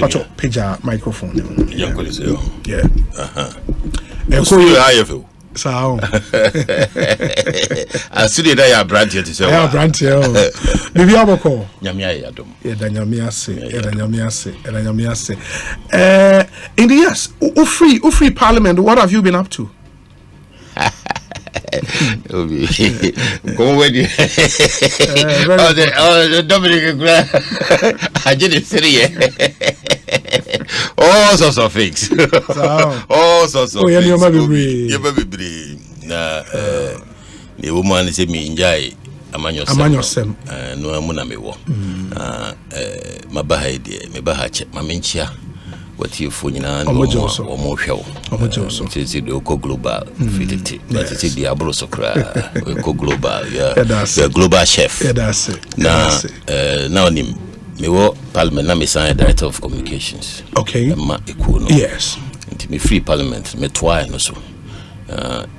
Pacho page microphone. Yeah. So I see that I have brand here to say. I have brand here. Maybe I will call. Nyamia Yadom. Yeah, in the years, free Parliament, what have you been up to? Go with you. Dominic, I didn't say all sorts of things. All sorts of things. You may be the woman is a me enjoy among yourself. No, I'm going to be one. My bahide, my bahache, my mincha. What you for or more show. It's Oko Global, Fitty, but it's the Abrosocra, Oko Global, the global chef. That's it. Now, me wo Parliament, na me sign Director of Communications. Okay. Yes. Into me free Parliament, me twice no so.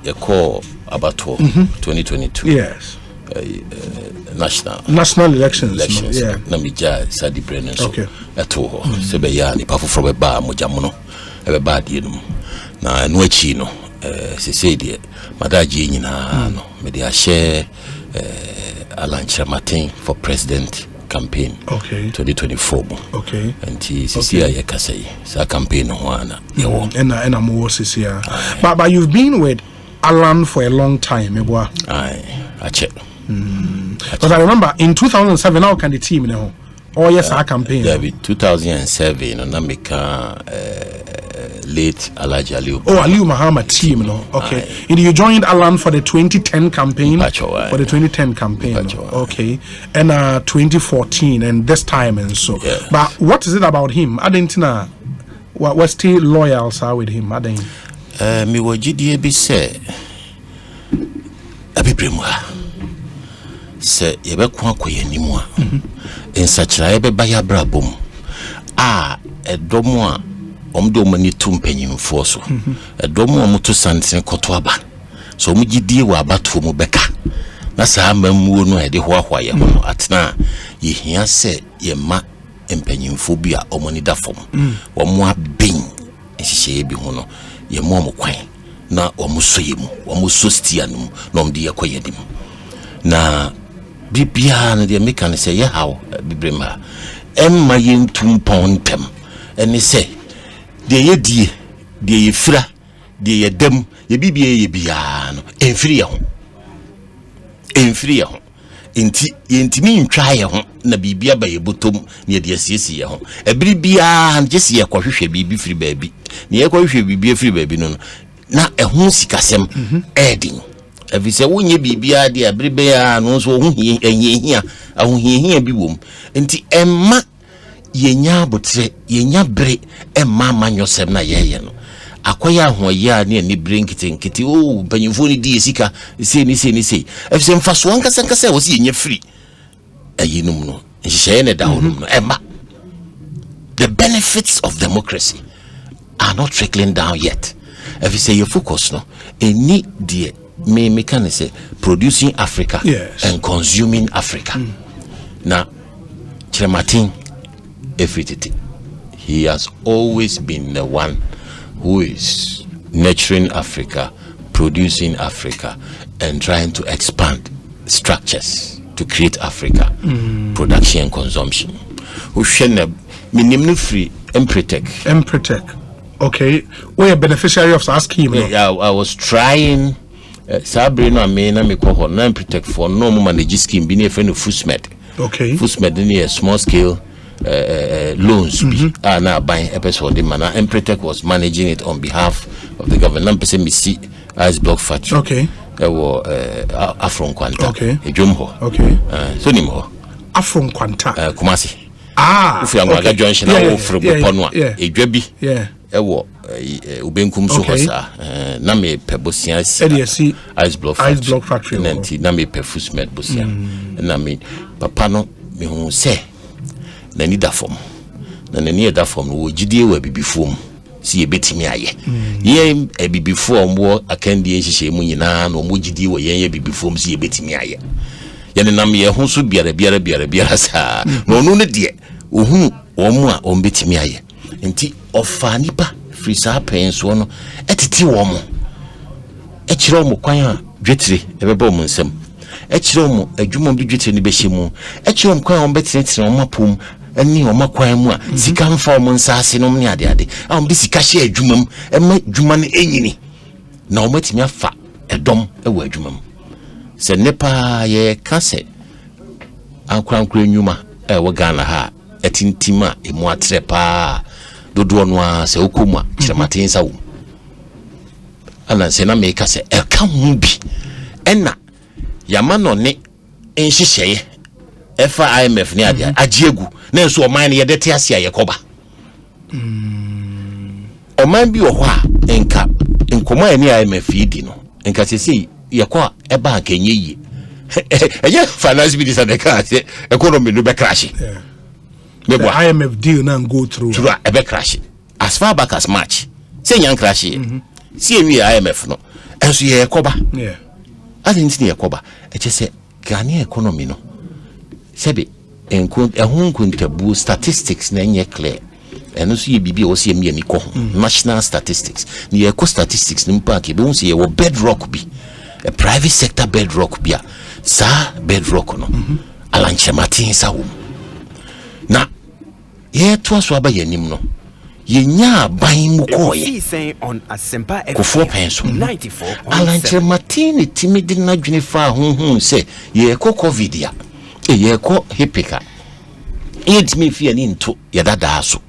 You call about 2022. Yes. National elections. Yeah. Na me ja Sadi Brennan so. Okay. Eto ho. Se be ya ni pafo from ba mojamu no. E be ba die no. Na no achi no. Se se die madaji nyina no. Me dey share Alancha Martin for president campaign. Okay. 2024. Okay. And CCA yakasai. Sa campaign ho ana. Yawo. And I'm more CCA. But you've been with Alan for a long time, Mebwa. I check. Because I remember in 2007, how can the team know? Oh yes, our campaign. There be 2007, and I make late Alhaji Aliu. Oh, Aliu Muhammad team, no. Okay. And you joined Alan for the 2010 campaign. For the 2010 campaign. Okay. And 2014 and this time and so. Yes. But what is it about him? I didn't know. We're still loyal, sir, with him. I didn't. Me wajidi be say. Abibrimwa. Se yebe kwa yenimu a ensachira yebe baya brabom edomo a omdo mani tumpanyimfo so edomo omuto santen kotoaba so omugidie wa abato mu beka na saa mamuo no ede hoahoa ye ho atena yehia se yema empanyimfo bi a omoni dafom omo abin ehihye bi ho no yemo omkwan na omuso yemu omuso stia no na omde yakoyedim na bibia na de meka ne say how bibrema emma yentum pontem ene say de yedie de yefira de yedam ye bibia ye bia no enfiri ye ho enti yentimi ntwa ye ho na bibia ba ye botom ne de asiesi ye ho ebiri bia jesi ye kwahwehwe bibi firi baabi ne ye kwahwehwe bibi firi baabi no na ehun sikasem edin if you say wonye bibia de abrebe ya no so ohihia ahohihia bi wom enti emma yenya abotre yenya bre emma manyosem na yeye no akoya ahoye a ne ani brinkiti o panyimfo ni di esika se ni if say mfaso ankasa wo se yenya free ayinum no nhihye ne da honum no emma the benefits of democracy are not trickling down yet. If you say you focus no any dear me can say producing Africa and consuming Africa. Now, Chiramatin, everything. He has always been the one who is nurturing Africa, producing Africa, and trying to expand structures to create Africa, production and consumption. Who shall minimum free Empretech. Okay, we're a beneficiary of our scheme. I was trying. Sabrina amena me ko na protect for no manage scheme bi na friend Fusmed. Okay. Fusmed ni a small scale loans na buy episode the man and protect was managing it on behalf of the government. Person me see ice block factory. Okay. Afron Kwanta. Okay. Ejom ho. Okay. So nim ho. Afron Kwanta. Kumasi. Ufi amwaga junction na wo fro bono a edwa bi. Yeah. Ewo ubenkum so hosa na me pebosia si ice block factory nanti na me perfus med bosia na me papa no me hu se na ni da fom na ni da fom wo gidie wa bibifom si e betimi aye ye e bibifom wo akandie hihye mu nyina na mo gidie wo ye bibifom si e betimi aye ye ne nam ye hu so biara sa no no ne de ohun Omwa ombetimi aye. Nti ofa nipa free saa pen so no etiti womo. Echiro mo kwan a dwetire ebeba mo nsam. Echiro mo adwuma bi dwetire ni behye mu. Echiro mo kwan ombetinetire omapom ani omakwan mu a sika mfa mo nsase no ne ade. A omde sika hye adwuma mu ema adwuma no enyini. Na omatimi afa edom ewa adwuma mu. Se nepa ye kase ankrankra nyuma ewo Ghana ha etintima emu atre pa dodo no a se okomu a kiramaten sa wo ana se na me ka se eka hu bi ena yama no ne enhyehyeye efa IMF ne ade agiegu na enso oman ne yedete ase ayekoba oman bi wo a enka enkomo ani IMF idi no enka sesi yekwa eba akenye yi eje finance minister de ka se economy no be crash. The IMF deal now go through a be crash as far back as March. Say young crash. See we IMF no. And so ye koba. Yeah. I didn't see a koba. It just say Ghanaian economy no. Sebi ehun kuntabu statistics na nye clear. And also ye bibi o see me ni ko national statistics. Ni ye ko statistics ni mpa ke be unse ye wo bedrock bi. A private sector bedrock bi a. Sa bedrock no. Alanche matin sa wo. Na ye to so aba yanim no ye nya ban mu koye kofo penso 94 alanche matini timidi na dwene fa honhon se ye ko covid ya ye ko hipika ye timi fi ani nto ye dada so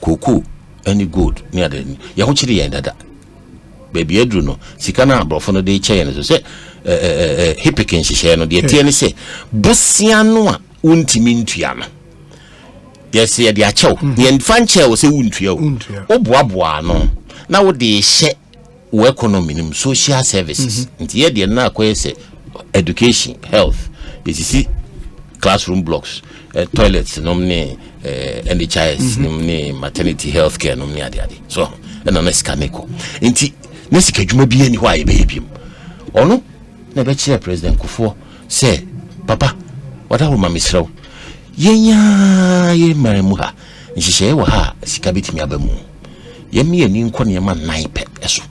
koko any good ni ade ye ho kire ye dada baby edru no sika na abrofo no de che ne so se hipika nhihye no de tie ne se bosia no a untimi ntua no. Yes, ye dia chew. Ye nfanche wo se wuntua wo. Oboaboa no. Na wo de hye wo economy nim social services. Nti ye de na akoye se education, health, yesi classroom blocks, toilets nomne NHIS nomne maternity health care nomne ade. So, na na sika neko. Nti na sika dwuma bi ani ho aye be biem. Ono na be kire president Kufuor say, "Papa, what are my misraw?" Yenya ye maremuha nhihye wo ha sika bitimi abamu yemi ani nko ne ma 9 pe eso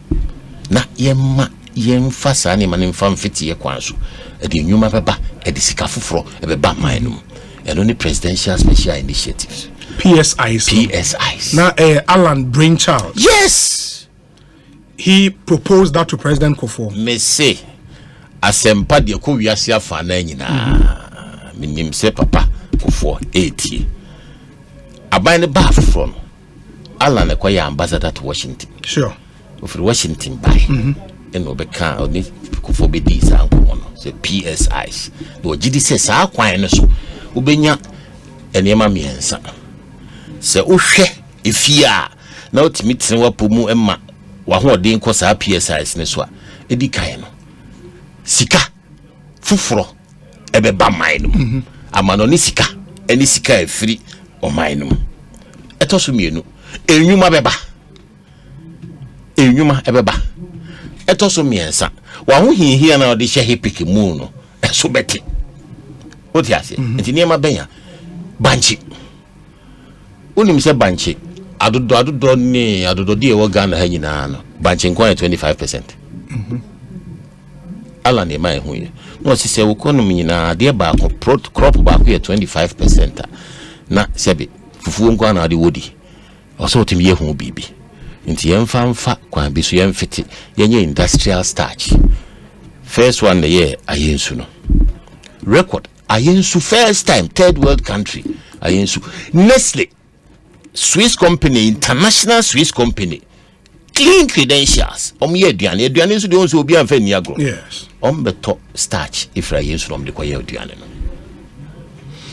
na yemma yemfa sa ne ma ne mfa mfiti ye kwan so e de nyuma beba e de sika foforo e beba manum eno ni presidential special initiatives PSIs na Alan Brainchild, yes, he proposed that to President Kufuor. Me say asempa de ko wiase afa na nyina minim se papa Kufuor 80 aban ne ba from Alan ne kwaya ambassador to Washington. Sure. Of Washington by and obeka oni Kufuor be di sa nko no say PSIs do gidi se sa kwan no so ubenya enema miensa se ohwe efia na otimi tene wapomu emma wa ho odin ko sa PSIs ne so a edi kan no sika fufuro ebe ba man amano ni sika eni sika efiri o mainum etoso mienu enyuma beba etoso miensa wa ho hinhia na ode hye hipiki mu no eso beti oti ase enti niema benya banchi unim se banchi adodo ni adodo die wo Ghana ha nyina no banchi nko 25%. Ala ne mai hu ye no si se economy nyina de ba crop ba ko 25% na sebe fufuo nko na de wodi oso timi ye hu bibi nti yemfa kwa bi so yemfiti yenye industrial starch first one ye ayensu no record ayensu first time third world country ayensu Nestle Swiss company, international Swiss company, clean credentials. Ye aduane so de onso obi anfa ni agro. Yes. Beto starch if ra yesu nom de koye aduane no.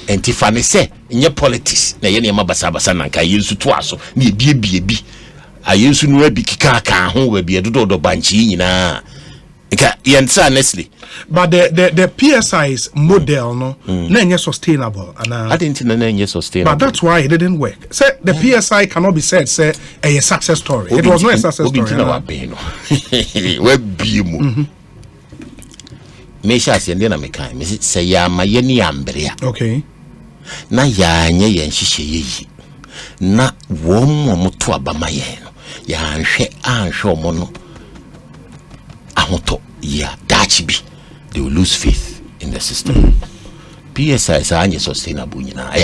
Enti fa ne se nye politics na ye ne ma basa na nka yesu to aso na ebie ayesu no abi kika ho wa bi dodo banchi nyina. Ika yensa Nestle. But the PSI's model no na sustainable and I didn't know na sustainable. But that's why it didn't work. Say the PSI cannot be said say a success story. It was not a success story. We bi mu. Me sha se ndena me kan me say ya ma ye ni ambrea. Okay. Na ya anye ye nhihye yi. na wom to abama yen no ya anhwe omo no ahoto ya dachi they will lose faith in the system. PSI is anye sustainable nyina e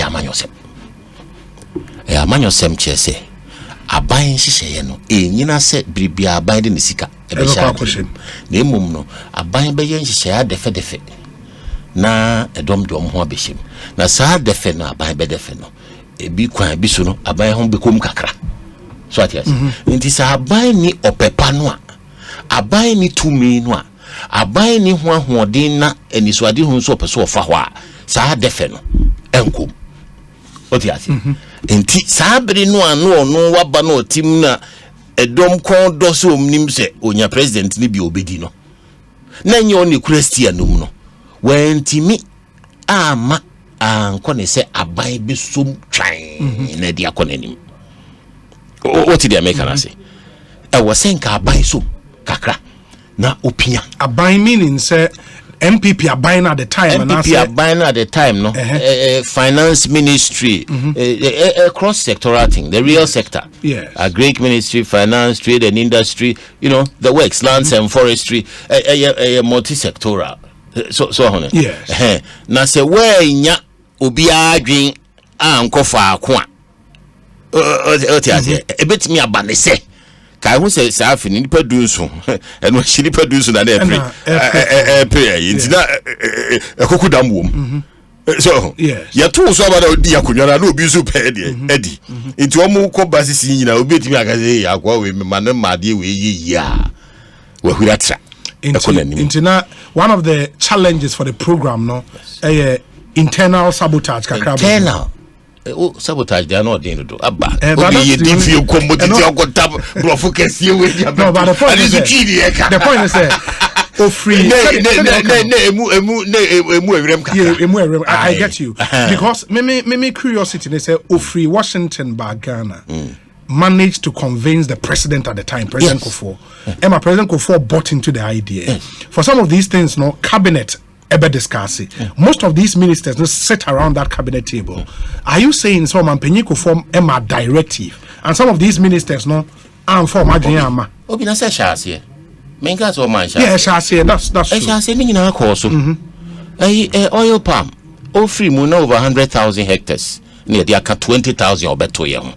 amanyosem chese aban hihye no nyina se bribia aban de nisika e be sha na emum no aban be yen hihye adefe na edom dom ho abehim na saa defe no aban be defe no ebi kwan bi so no aban ho be kom kakra so atias nti saa aban ni opepa no a aban ni tumi no a aban ni ho ahoden na enisuade ho so opeso ofa ho a saa defe no enkom otias nti saa bere no ano no waba no tim na edom kon do so omnim se onya president ni bi obedi no na nye oni Christian num no wentimi ama anko ne se aban bi som twan na dia konanim oti dia make na say e wo senka aban so kakra na opia aban meaning say MPP aban at the time MPP aban at the time no finance ministry cross sectoral thing the real sector agric ministry, finance, trade and industry, you know, the works, lands and forestry, multi sectoral so honor yes na say where nya obi adwen anko fa ko a otiase ebetimi abane se kai hu se safi ni nipa dunso eno hyi nipa dunso na na pray intina ekoku damwom so ya tu so abada odi akonwa na obi so pay de edi nti omu ko basisi nyina obi etimi akaze ya akwa we mane made we yi a we huratra intina one of the challenges for the program no internal sabotage kakra internal sabotage they are not doing do abba obi ye dey feel commodity okotab profokesi we dia no but the point is free I get you because me curiosity they say free Washington by Ghana managed to convince the president at the time, President Kufuor. And President Kufuor bought into the idea. For some of these things, no cabinet ever discuss it. Most of these ministers just sit around that cabinet table. Are you saying some Penny Kufuor Emma directive and some of these ministers no for Majiyama? Obi na say shase. Menga so man shase. Yeah, shase. That's true. Shase ni nyina koso. Oil palm. O free mu na over 100,000 hectares. Near the aka 20,000 obeto ye ho.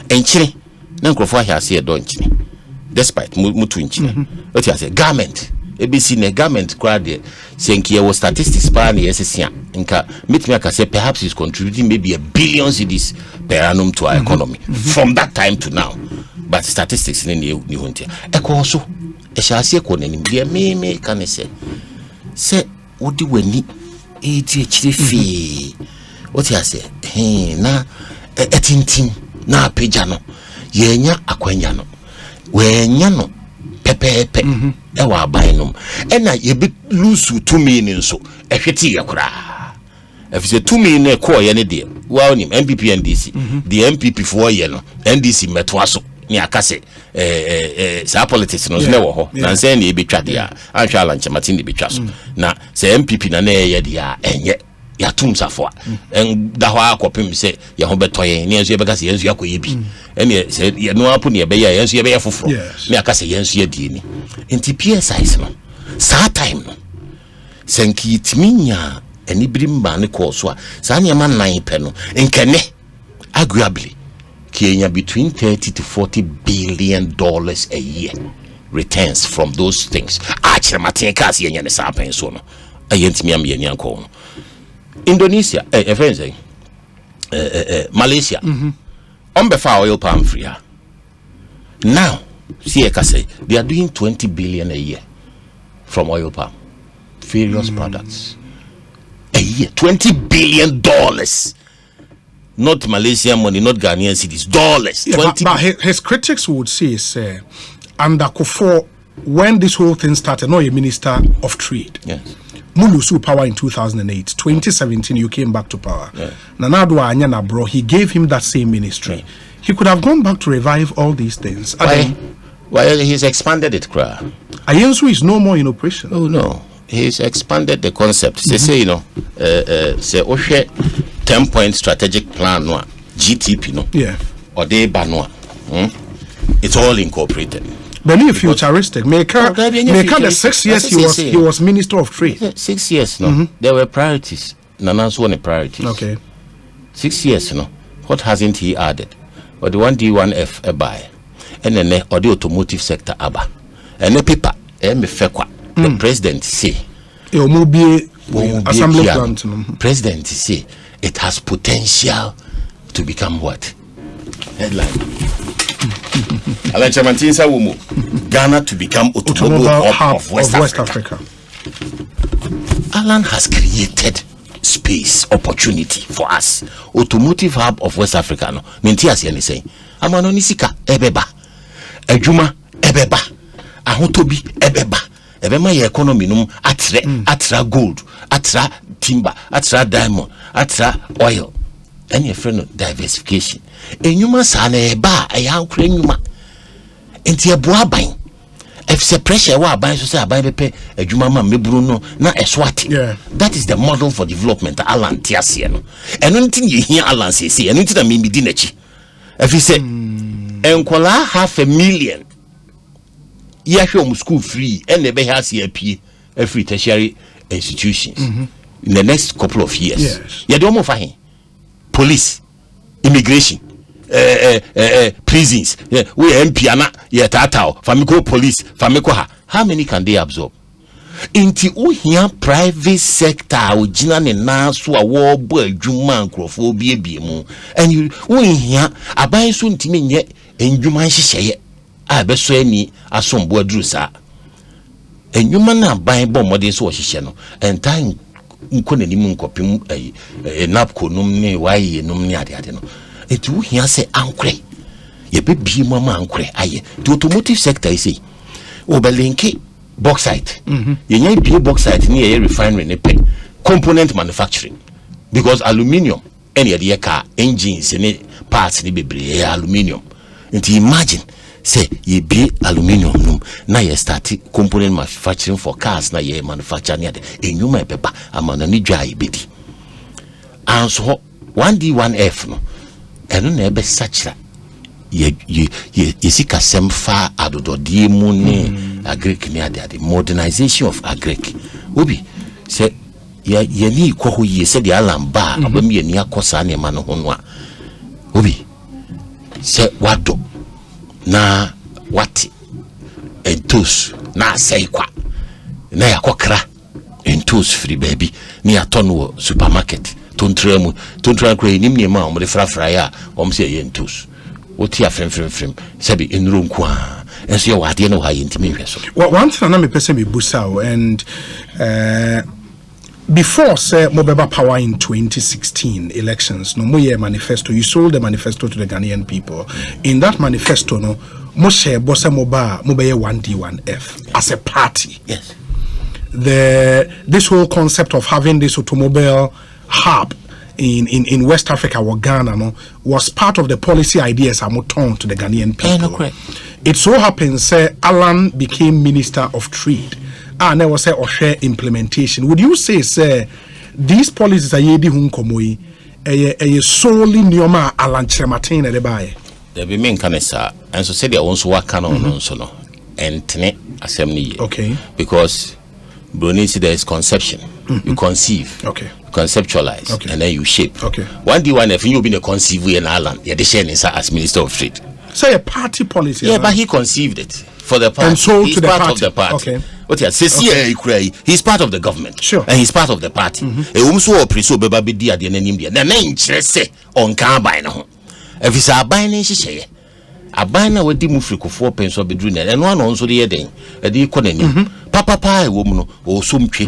Enchire na nkrofo ahase e do nchire despite mutu nchire oti ase garment ebisi ne garment kwa de senki e statistics pa na yesesia nka metimi aka say perhaps is contributing maybe $1 billion cedis per annum to our economy from that time to now, but statistics ni huntia e so e hase ko nanim de me kan say wodi wani e ti chire fi oti ase na etintin na peja no yenya akwanya no wenya no pepepe e wa aban no na ye be lose 2 million so ehweti ye kura efise 2 million e ko ye ne de wa onim MPP NDC the MPP for ye no NDC meto aso ni akase sa politics no ne wo ho na nse na e betwa de a anhwa lanche matin de betwa so na se MPP na ye de a enye ya tum safo en da ho akopem se ye ho betoye ne enso ye beka se enso yakoye bi ene se ye no apu ne ye be ye enso ye be ye foforo me akase ye enso ye die ni enti PSI no sa time no senki timinya eni brimba ne ko so a sa ne ma nan pe no enkene arguably Kenya between 30 to 40 billion dollars a year returns from those things achire maten kas ye nya ne sa pen so no ayentimi am ye nya ko no Indonesia, Malaysia, on oil palm free. Now, see, they are doing 20 billion a year from oil palm, various products. A year, $20 billion. Not Malaysian money, not Ghanaian cedis, dollars. Yeah, but his critics would say, under Kufuor, when this whole thing started, a minister of trade. Yes. Mulusu power in 2008. 2017, you came back to power. Nanadwa Anyana bro, he gave him that same ministry. He could have gone back to revive all these things. Why he's expanded it, Kra. Ayensu is no more in operation. Oh no, he's expanded the concept. They say, say Oshe 10-point strategic plan. No, GTP no yeah or they banwa it's all incorporated. But futuristic. Make the 6 years he was Minister of Trade. 6 years, no. There were priorities. Nana's one priorities. Okay. 6 years, no. What hasn't he added? Or the 1D1F a buy, and then the automotive sector aba, and the paper. The president say. Assembly plant. President say it has potential to become what? Headline. Ghana to become automobile hub of West Africa. Alan has created space, opportunity for us. Automotive hub of West Africa. No, Mintias yani saying, Amano nisika ebeba, ejuma ebeba, ahotobi ebeba, ebema ye economy num atra gold, atra timber, atra diamond, atra oil. Any friend of diversification. Enyuma sana eba ayankure enyuma. Enti ebo aban. If se pressure wa aban so say aban bepe adwuma ma meburu no na eswati. That is the model for development Alan tiase no. Eno ntin ye hia Alan sese. Eno ntin na me di nachi. If you say enkola 500,000 ya hwe om school free and ebe ha se apie every tertiary institutions in the next couple of years. Yes. Ya do mo fa hin. Police, immigration, prisons, we MPana, Tatao, Famiko police, Famiko ha. How many can they absorb? Inti here private sector, Ujina na so a war boy, Juman, Crophobia, BMO, and you here a buy soon to me yet, and Juman she I bet so any as some boy drusa. And you man buy bomb what they saw she and time. Nkone ni munkopim napko numne waye numne ade no etu wo hia se ankure ye bebie mama ankure aye the automotive sector is say obelinke bauxite ye nya bie bauxite ni ye refinery ne pe component manufacturing because aluminium any the car engines ni parts ni bebre aluminium nti imagine say ye be aluminium num na ye start component manufacturing for cars na ye manufacture near the enyuma ebeba amana ni dwa ibedi anso 1D1F no eno na ebe sachira ye sika semfa adododie mu ne agric ni ade modernization of agric obi say ye ni ko ho ye say the alamba abam ye ni akosa na ma no ho no a obi say wado na wati entos na seikwa na yakokra entos free baby ni atono supermarket tontramu kra enim ne ma omre frafra ya omse ye entos oti afrem sabi enuro nko a enso ye wade na wa ye ntimi hwe so one thing na me person be busao and before say Mobeba power in 2016 elections, no more manifesto. You sold the manifesto to the Ghanaian people. In that manifesto, no more share bossa moba 1D1F as a party. Yes. This whole concept of having this automobile hub in West Africa or Ghana no was part of the policy ideas I'm turned to the Ghanaian people. It so happens Alan became Minister of Trade. And there was a share implementation. Would you say these policies are yedi hunkomoi solely nioma Alan Chematin e bae? There be men kanesa and so say they also work on so no entene assembly. Okay. Because Bruni see there is conception. You conceive. Okay. Conceptualize. Okay. And then you shape. Okay. 1D1F you be the conceive in Alan. Yeah, they share as Minister of Trade. Say a party policy. Yeah, but he conceived it for the party. And sold he's to the part party. Of the party. Okay. What you say? He's part of the government. Sure. And he's part of the party. So preso beba be dia de nanim dia. Na nkyere se on kan ban na ho. Efisa aban na nhihye. Aban na wadi mu frikofo penso bedru na. Eno ano nso de ye den. E de iko nanim. Papa e wo mu no o somtwe.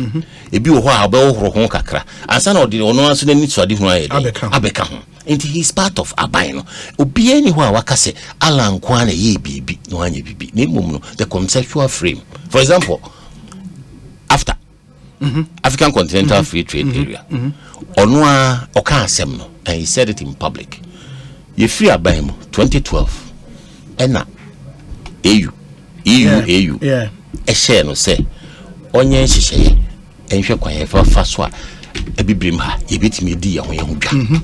Ebi wo ho a ba wo horo ho kakra. Ansa na odi ono anso na ni so ade hu aye den. Abeka ho. And he's part of Abino. Obi anyhow wakase Alan Kwane ye bibi no anye bibi. No the conceptual frame. For example, after African Continental Free Trade Area, Onwa Oka Asem no, and he said it in public. Ye free Abimo 2012. Ena EU. Yeah. E share no say onye nhihye enhwe kwan ye fa so a ebibrim ha ye betimi di ye ho ye ho dwa.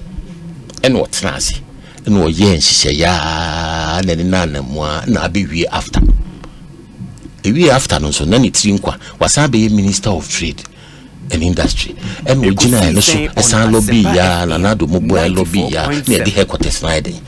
And what's nazi? no yen hye ya na na mo na abewie after a year after no so na ne tiri nkwa wasa be Minister of Trade and Industry and we gina no so esan lobby ya na na do mo lobby ya na the headquarters na dey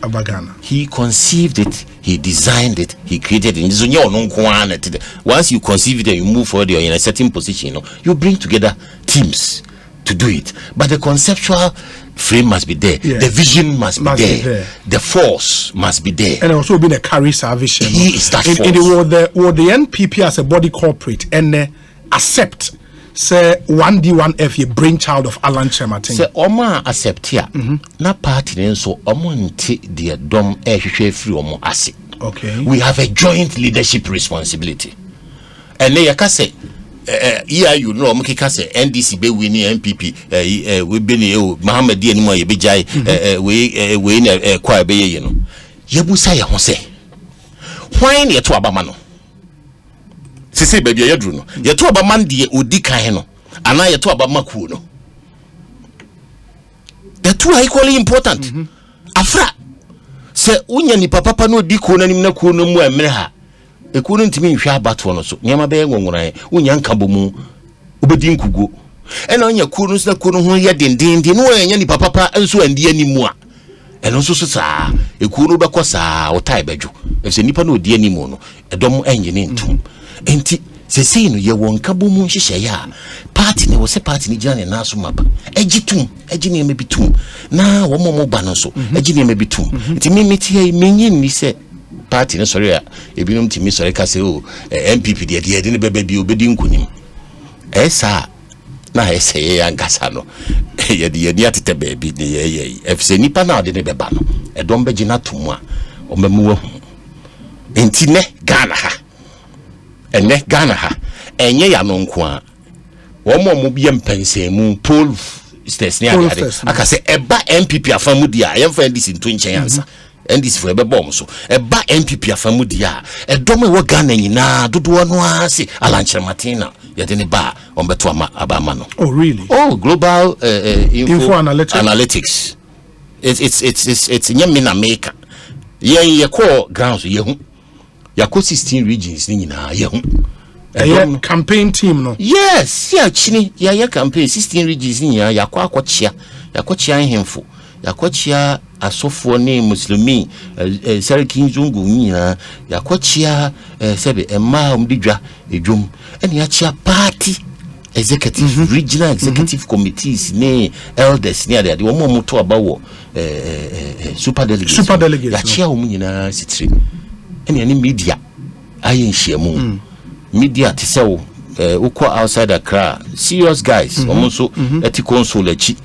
Abagana. He conceived it, he designed it, he created it. Once you conceive it and you move forward, you're in a certain position, you bring together teams to do it. But the conceptual frame must be there, the vision must be there, the force must be there. And also been a career vision. He is that force. In the NPP as a body corporate and accept say 1D1F ye brainchild of Alan Chematin. Say Oma accept here. Na party so Omo nti the dom ehwehwe free Omo ase. Okay. We have a joint leadership responsibility. And they can say you know Omo kika say NDC be win NPP we be ni Muhammad di animo ye be jai we na kwa be ye no. Yebusa ye ho say hwan ye to abama no. Sisi baby yadru no yeto aba man de odi kan no ana yeto aba maku no. The two are equally important. Afra se unya ni papa no odi ko nanim na ko no mu emre ha e ko no ntimi nhwe abato no so nyama be ngongoran unya nkabo mu obedi nkugo ena onya ko no so ko no ho ye dendin no enya ni papa enso andi animu a eno so sa e ko no be ko sa otai badwo e se nipa no odi animu no edom enye ne ntum enti se sei no ye won kabo mu hihye ya party ne wo se party ni gina ne na so maba agitum agine me bitum na wo mo ba no so agine me bitum enti me tie menyi ni se party ne sori a ebinom timi sori ka se o MPP de ne bebe bi obedi nkunim esa na ese ya ngasa no ye de atete baby ne ye efse nipa na de ne beba no edom be gina tomu a o memu wo enti ne Ghana ha ene Ghana ha enye ya no nko a wo mo bi empensemu poll stairs ne aka se eba MPP afamu dia yemfa NDC nto nchen ansa NDC for ebe bom so eba MPP afamu dia edom wo Ghana nyina dodo no ase Alanche Martina ye de ne ba on beto abama no. Oh really? Oh, global info analytics. It's nyamina maker ye call grounds ye hu yako 16 regions ni nyina ye hu campaign team no. Yes, ya chini ya campaign 16 regions ni ya yakochia hemfo yakochia asofo ne muslimi sarki nzungu nyina yakochia sebe emma omdidwa edwom ene ya chia party executive regional executive committees ne elders ne ade wo moto abawo super delegates ya chia wo nyina sitri ene media ayen hyiamu media te se wo uko outside Accra serious guys omo eti console achi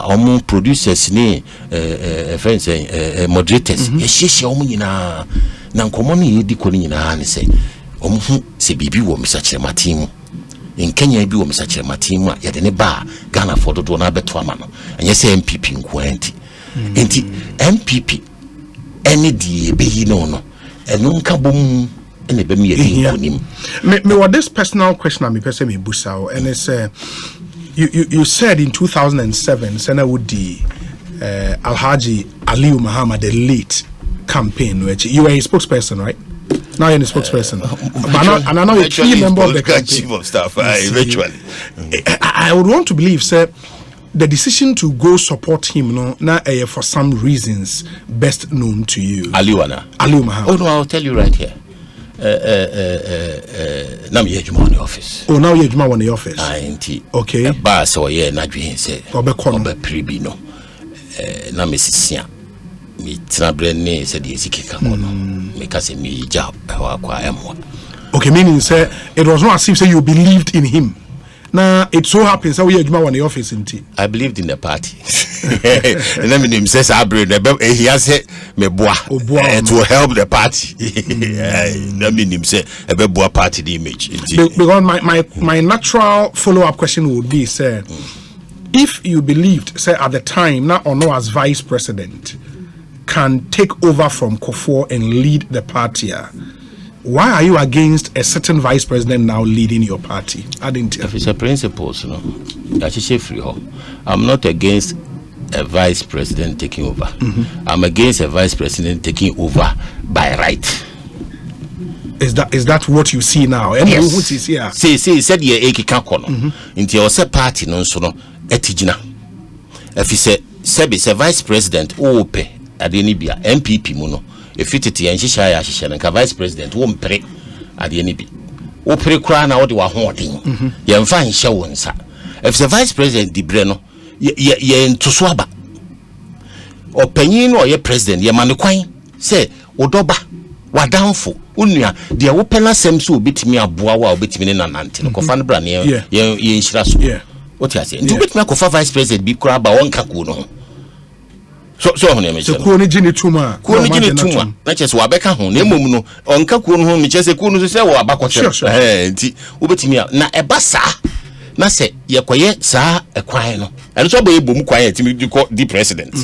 omo producers ni friends moderators ye hyehyia omo nyina na nkomo no ye diko nyina ne se omo hu se bibi wo misachire matimu in Kenya bi wo misachire matimu a ye de ne ba Ghana for dodo na beto ama no enye se MPP nko enti MPP ene die be yi no eno nka bom ene be me yedi nkonim me what this personal question me person me busao and it's you said in 2007 Sena Wudi Alhaji Aliu Muhammad the late campaign which you were a spokesperson, right? Now you're a spokesperson. And I know you're a key member of the campaign. Of staff, eventually. I would want to believe, sir, the decision to go support him, for some reasons best known to you. Aliu Muhammad. Oh no, I'll tell you right here. Now you're in the office. Oh, now you're in the office. Okay. But so yeah, not doing say. Obe pribino. Na mesisia. Me trabrene said the kika kono. Me kase me job kwa emwa. Okay, meaning say it was not as if say you believed in him. Now it so happens that we are in the office in tea. I believed in the party. And then him says I bring he has said me boa to help the party. That mean him say a boa party the image. Because my natural follow-up question would be, sir, if you believed, say at the time, now or no as vice president, can take over from Kufuor and lead the party, why are you against a certain vice president now leading your party? I didn't tell. If it's a principle, I'm not against a vice president taking over. I'm against a vice president taking over by right. Is that what you see now? Yes. What is here? Say said ye ekika kono. Nti o se party no nso no etigina. Efi se vice president ope ade ni bia MPP mu no. Efi tete ye nhihya ya hihye nka vice president wo mpere ade ni bi. Wo pere kra na wo de wa hoden. Ye mfa nhye wo nsa. Efi se vice president di bre no ye ntoso aba. Opanyin no ye president ye manekwan se odoba wadanfo unua de wo pena sem so obetimi aboa wa obetimi ne nanante no kofa no bra ne ye nshira so what you say nti obetimi akofa vice president bi kura ba wonka ku no so ho ne me se ku ne gini tuma na chese wa beka ho na emom no onka ku no ho me chese ku no se wo abakoche nti obetimi na eba sa na se yekoye sa ekwan no eno so ba ebom kwan yetimi di president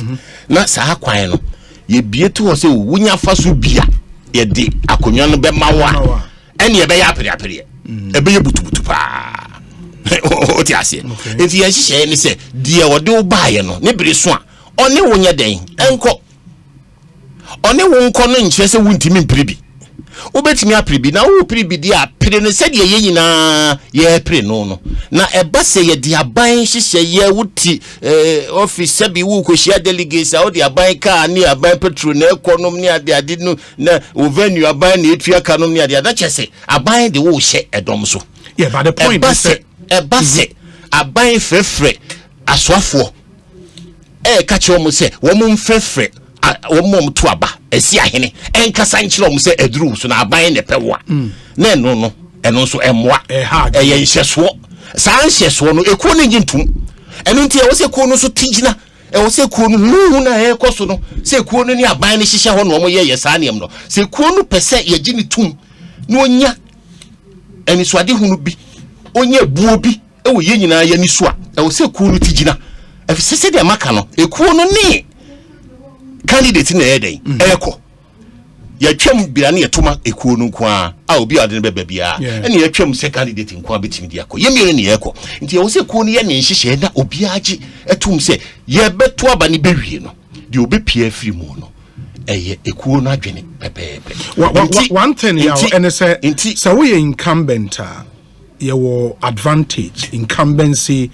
na sa kwan no ye bietu ho se wunya fa so bia ye di akonwa no be mawa ene ye be ya apere ebe ye butubutu pa o ti ase enti ye hihye ni se die wode wo baaye no ne bere so a one wonya den enko one wo nko no nkyere se wuntimi mpire bi obetimi apire bi na wo pire bi di apire no se de ye nyina ye pire no na eba se ye di aban hihye ye wuti office bi wo kohia delegates a wo di aban ka ni aban petrol na ekonom ni ade no na o venue aban na etua kanom ni ade da chese aban de wo hye edom so yeah but the point is eba se aban frefre aswafo ka che omo se wo mo mfrefre wo mo to aba esi ahene enkasa nkyere omo se eduru so na aban ne pewa na eno nso emwa ye nhyeso saa nhyeso no ekuo ne ngintum eno ntia wo se kuo no so tigina wo se kuo no hu na ekoso no se kuo no ni aban ne hihye ho no omo ye saa nem no se kuo no pese ye gini tum na onya enisoade hu no bi onya buo bi ewo ye nyina ye ni so a wo se kuo no tigina efisese de maka no ekuo no ni candidate na eden eko ya twam bia na yetoma ekuo no nko a obi ade ne beba bia ene ya twam se candidate nko a betimi de akọ yemire ne eko nti ye wo se ekuo no ye ne nhihye na obi agi etum se ye beto aba ne bewie no de obi pia afiri mu no eye ekuo no adwene pepepe one thing ya ene se so we incumbent your advantage incumbency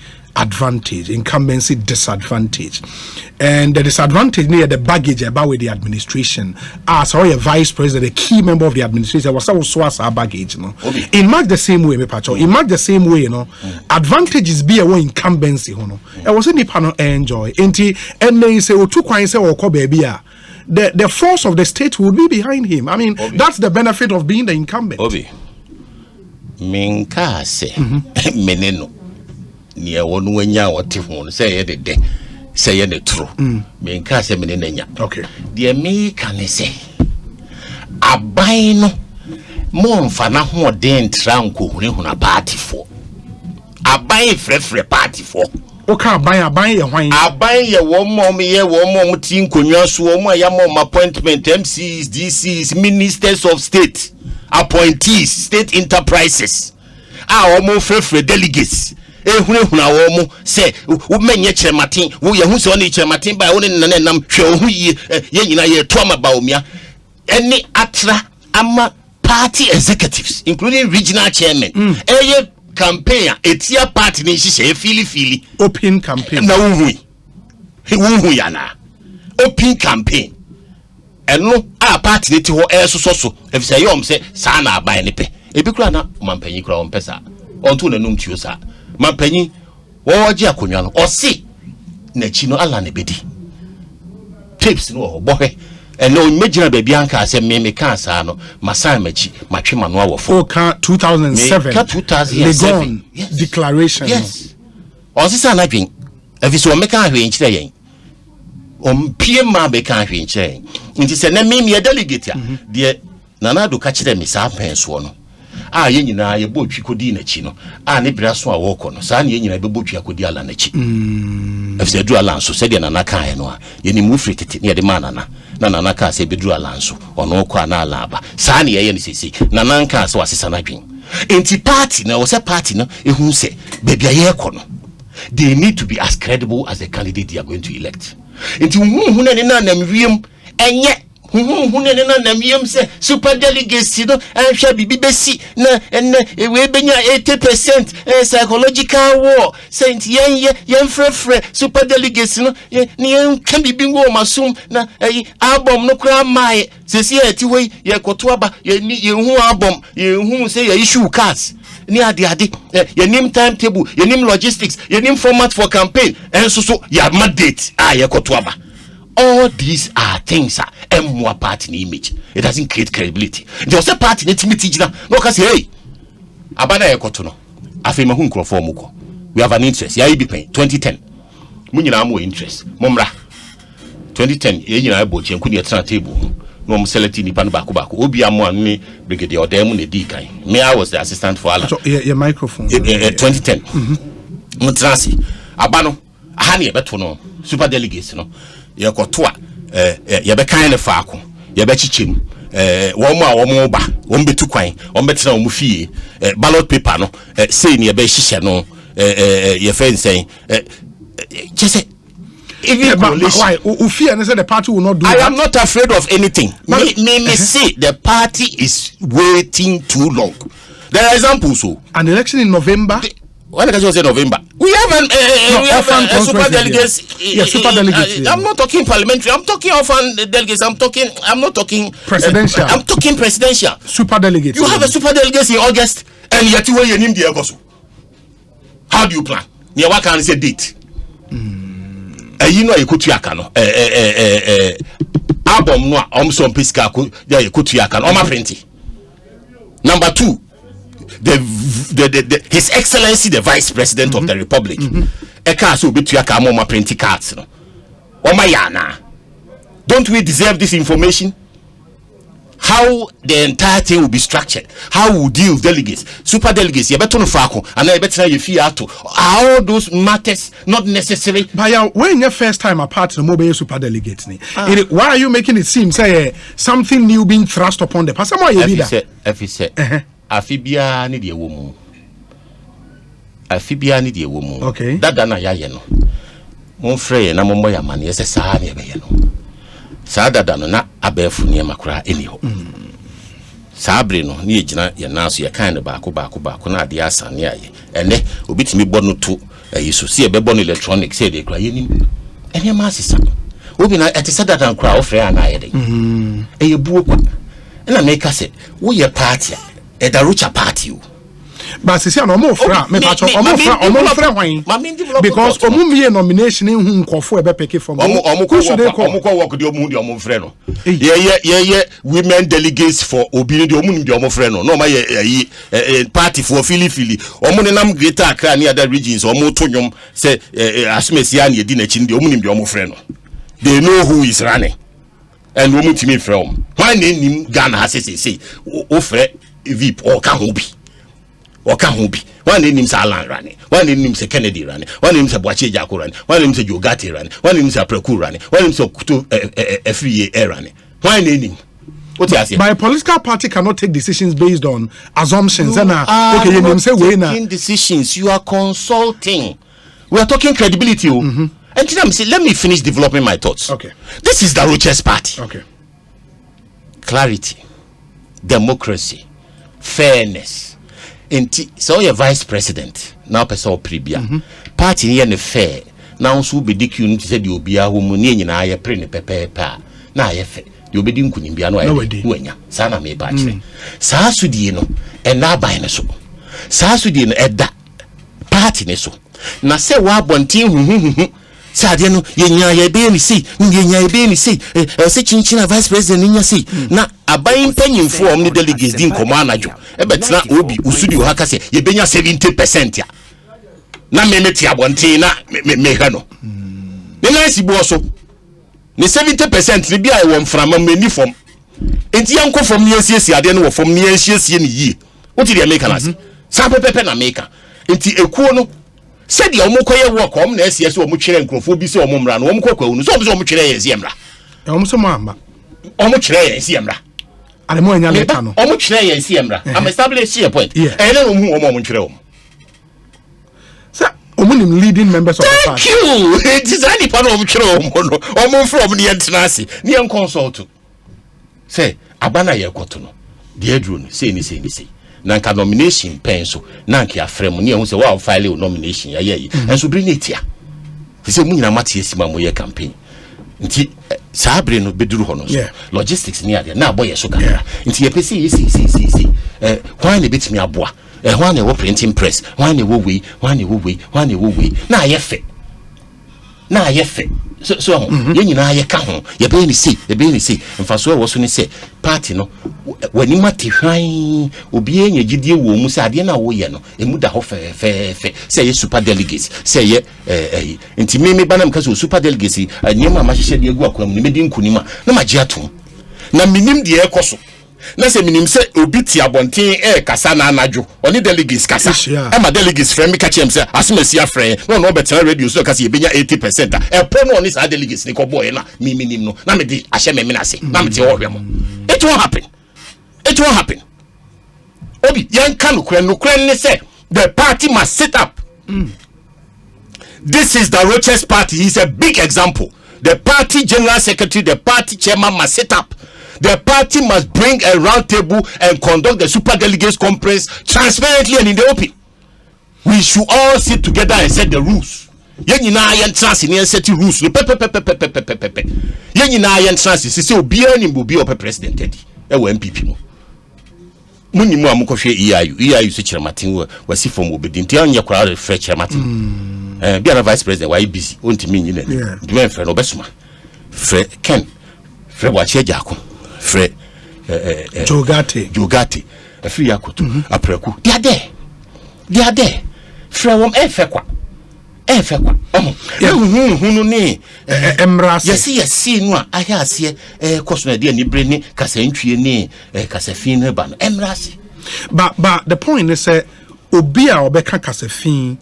disadvantage, and the disadvantage near the baggage about with the administration as a vice president, a key member of the administration was also as a baggage, you know. In much the same way, in much the same way, you know, advantages be a way incumbency, you know. I was in the panel enjoy, and they say, "Oh, two coins or baby." The force of the state will be behind him. I mean, that's the benefit of being the incumbent. Minka say, meneno. Near one when ya what if one say the day say the true. Me cast a minute. Okay. Dear me can say a bino mon fana more den tranco when a party for a buy free party for. Okay, buy a wine. I buy a 1 more year, 1 more team, Kunyasu, my appointment, MCs, DCs, ministers of state, appointees, state enterprises. Our more free delegates. Ehuna wo mo se wo menye kyerematen wo ye hu se oni kyerematen ba wo ne nanam hwe hu ye nyina ye to ama ba omia eni atra ama party executives including regional chairman eye campaign etia party ni hye fili open campaign na wo hu ya na open campaign eno a party ne ti ho so efise yom se sa na aban ne pe ebi kura na mampanyi kura on pesa onto nanum tuo sa mampanyi wo gi akonwa no osi na chi no ala ne bedi tips no bohwe eno megina ba bia anka se me ka sa no masan machi matwe mano awofo ka 2007 declaration yes osi sa na dwen afiso me ka hwe nkyere yen ompie ma be ka hwe nkyere nti se na me delegate de nanado ka kire me sa penso no ye nyina ye botwi kodi na chi no ne bra so a woko no sa ne ye nyina be botwi akodi ala na chi afse du ala nso se de nana ka he no ye ni mu free tete ne de manana na nana ka se be du ala nso ono ko ana ala aba sa ne ye ne sisi nana nka se wasesa na dwen enti party na wo se party no ehun se be bia ye ko no they need to be as credible as the candidate they are going to elect. Into who and say super delegates, you know, and shall be BBC and we been 80% psychological war. Saint Yan Fre super delegates, you know, can be bingo masum na album no cry my says here to way ye kotwaba ye who album you who say your issue cards. Near the your name timetable, your name logistics, your name format for campaign, and so your mandate. Ye kotwaba. All these are things and more part in the image. It doesn't create credibility. There's a part in it. No, can say, hey, Abada Ekotono, Afema Hunko for Muko. We have an interest. Ya be paying 2010. Munina more interest. Momra 2010, Yena Bochi and Kunia table. No selecting the Panbaku. Obia Mwani Brigadier Demon Dikai. Me, I was the assistant for Allah. Your microphone. 2010. Mutrasi. Abano, Hani Betono, super delegates, no. Ya kotwa ya be kan le faako ya be chichim wo ba wo betu kwan wo betena wo fie ballot paper no say ne ya be hihye no ya fensen just even why fear and say the party will not do I that? am not afraid of anything. Me say the party is waiting too long. There are examples. So an election in November. When I say November, we have a super delegates. Yeah, super delegates. I'm not talking parliamentary. I'm talking orphan delegates. I'm not talking presidential. I'm talking presidential. Super delegates. You have a super delegates in August, and yet you will name the August. How do you plan? You what can say date? You know you could yakano. Album no. Some piska you could yakano. Oma printy. Number 2. His Excellency the Vice President of the Republic. Eka so bitu yaka mo print cards no. Omayana. Don't we deserve this information? How the entire thing will be structured? How we deal with delegates, super delegates? You better no fako, and I better you fear to. All those matters not necessary. But when your first time apart the mobile super delegates, why are you making it seem say something new being thrust upon the person? If he said. Afibia need a woman. Afibia need a woman. Okay. That dana ya no. Mon frère na mombo ya man yes sa na be no. Sa dada no na abefu ne makura eniho. Sa abre no ne yegina ya naso ya kan baako na ade asa ne aye. Ene obitimi bɔ no to yeso si e be bɔ no electronic say de kra yenim. Ene ma sisa. Obi na ete sa dada kra wo frère na aye de. Eye buo kwa. Na make say wo ye party a Darucha party. But see, no more fra me patch because omumie nomination in whom call for a peke from omuko work the omu the omu frɛ no yeah women delegates for obini the omu the omu frɛ no ma ye party for fili omu ne nam Greater Accra ni other regions omu to nwom say asmesia na edi na chi the omu the omu frɛ no they know who is running and omu timi frɛ om why name Ghana say o frɛ VIP or Kahobi. One name is Alan Rani, one name is Kennedy Rani, one name is Boache Jako Rani, one name is Yogati Rani, one name is Preku Rani, one name is Kutu FEA Rani. Why name? What you my political party cannot take decisions based on assumptions. And okay, you say taking decisions. You are consulting. We are talking credibility. And let me finish developing my thoughts. Okay. This is the Roches Party. Okay. Clarity, democracy, fairness. So your vice president now person pribia party here ne fair now so be DQ say the obia wo mu ne nyina aye pre ne pepepa na aye fe the obedi nkunyimbia no aye wanya sana me ba kire saa sudie no na aban ne so saa sudie no eda party ne so na se wa bontin huhuhu sade no yenya ye be ni sei yenya ye be ni sei se chinchina vice president nya sei na aban panyimfo om ne delegates din komo anajo e betina obi usudi o haka se ye benya 70% ya na memeti abontin na me ha no ne na si bo so ne 70% ne bia e wo mframa mani fom enti yanko fom ne asiesie ade no wo fom ne asiesie ne yie woti de make na sa pepepe na make enti ekuo no said the omukoye work om na ese ese omutwere nkrofo bi se omumra no omukokwa unu so obi se omutwere yesi emra omuso mamba omutwere yesi emra ale mo anya leta no omutwere yesi emra am establish here point ene no hu omutwere om sa omunim leading members of the party. Thank you. It is any part of Chiro from the Antanasi, near consult. Say, Abana Yakotono, the Edrun, say, Nanka nomination pencil, Nanki a frame, near who say, wow, file nomination, and so bring it here. He said, Muna Matias Mamoya campaign. Nti sabre no beduru ho no so logistics near there na boy so kara nti ye pese why na betimi aboa why na wo printing press why na wo we na ye fe so ye nyina ye ka ho ye be ni say mfaso wo so ni say party no wani mate hwan obi enya gidie wo mu say ade na wo ye no emu da ho fe say ye super delegates say ye nti me banam ka so super delegates anyema ma hye de egu akwam ni medi nkunima na ma gye atom na minim de ekoso na se minim se obi ti abonten kasa na anadwo oni delegates kasa e ma delegates friend me ka chem se asemasi afren no better radio so kasa ye benya 80% po no oni sa delegates ni ko boy na minim no na me di ahye me na se na me ti wo hwemo it won't happen obi yan kan nokran ne say the party must sit up. This is the Roches party. He's a big example. The party general secretary, the party chairman must sit up. The party must bring a round table and conduct the super delegates conference transparently and in the open. We should all sit together and set the rules. Yenina yen trans in set rules. Yenina yen trans is say obi ani obi op president Teddy. MPP no. Muni mu amukohwe EIU se Chiramatin wasi from obedi nti anya kwara refre Chiramatin bia na vice president why busy ontimi nyine ndi men frɛ no besuma frɛ Ken frɛ wache jako frɛ Jogate afiri yakoto apreku dia de frɛ wom efekwa hunu ni emrase yesi no a ahia ase koso na de ani bre ni kasa ntwie ni kasa fin ne ba no emrase but the point is obi a obeka kasa fin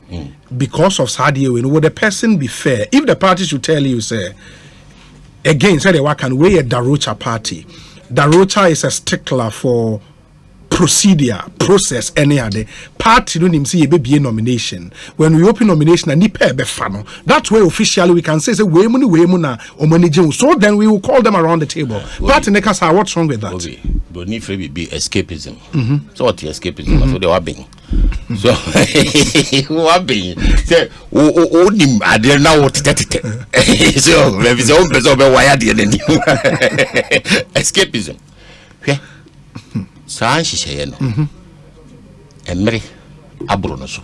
because of sadie we would the person be fair if the party should tell you say again say they work and we a Darocha party. Darocha is a stickler for process any other party don't even see a baby nomination. When we open nomination and nipe be fano, that's where officially we can say we muna or managing. So then we will call them around the table. Party nekas are what's wrong with that? But need to be escapism. So what escapism? So they were being. So who are being say nim ade na what tete. So maybe the own person be wired the escapism. Okay. Saa nhihye no emre aburo no so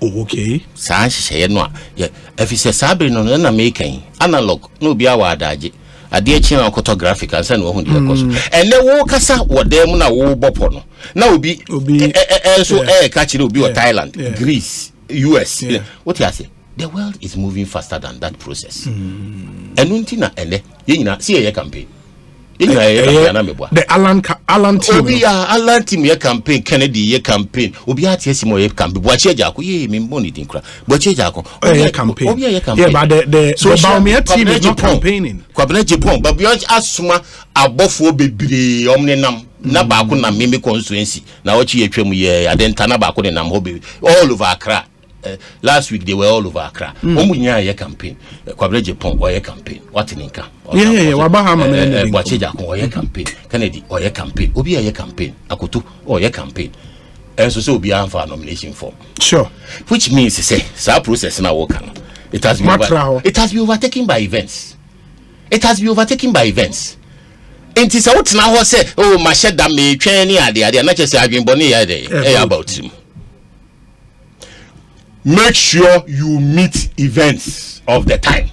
okay saa nhihye no a efise sabre no na mekan analog no bia wa adaje ade achi na photographic ansa na wo hu de ekoso ene wo kasa wo dem na wo bopo no na obi so ka chire obi o Thailand Greece US what you say the world is moving faster than that process enunti na ene ye nyina see ye campaign the Alan team. Obi Alan team ye campaign Kennedy ye campaign. Obi atiesi mo ye campaign. Boache jako ye me mboni dinkra. Boache jako. Ye campaign. Obi ye campaign. Yeah, but the Baumia team is not campaigning. Kwabena Japan, but beyond asuma abofo bebre omne nam na ba ko na meme constituency. Na ochi ye twem ye adenta na ba ko de nam ho be all over Accra. Last week they were all over Accra. Omunya ye campaign. Kwabena Japan or ye campaign. What in Inca? Yeah. Wabahama Boache jako or ye campaign. Kennedy or ye campaign. Obi ye campaign. Akoto or ye campaign. And so be an for nomination form. Sure. Which means to say, sa process na work. It has been overtaken by events. And it's out now say, oh, my shed that may train the not just having bonny about him. Make sure you meet events of the time.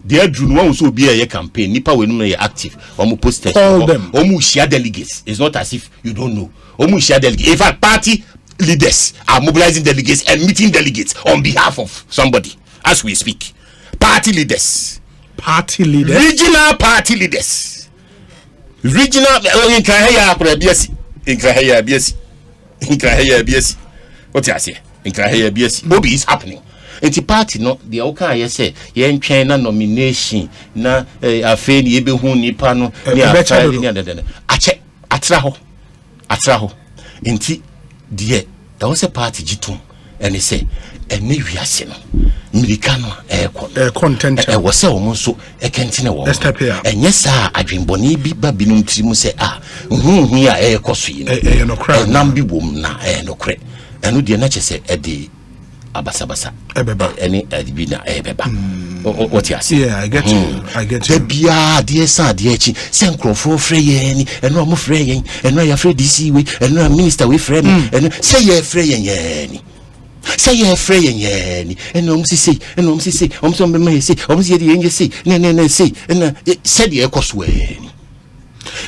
The June one also be a campaign. Nipa when you are active, post all them. Share delegates. It's not as if you don't know. Share delegates. In fact, party leaders are mobilizing delegates and meeting delegates on behalf of somebody as we speak. Party leaders. Regional party leaders. Regional. What you say? Bobby is happening. And the party no the okay say yen China nomination na afen ye be hu nipa no ni ache atra ho enti de there was a party jitum and he say ene wiase no mirika no content wo se wo so ekentene wo enye sa adwenbone bi ba binum tirimu se hu ya ekoso yi no kra nam bi bom na no kre eno de na chese ede abasabasa ebeba ene adibi na ebeba what you say? Yeah, I get you. Bia de sa de achi se nkrofo frɛ yɛn ni eno mo frɛ yɛn eno ya frɛ DC we eno minister we frɛ me eno se ye frɛ yɛn ni se ye frɛ yɛn ni eno mo sisi om so me me si om si de yɛn si ne si eno se de ekoso ni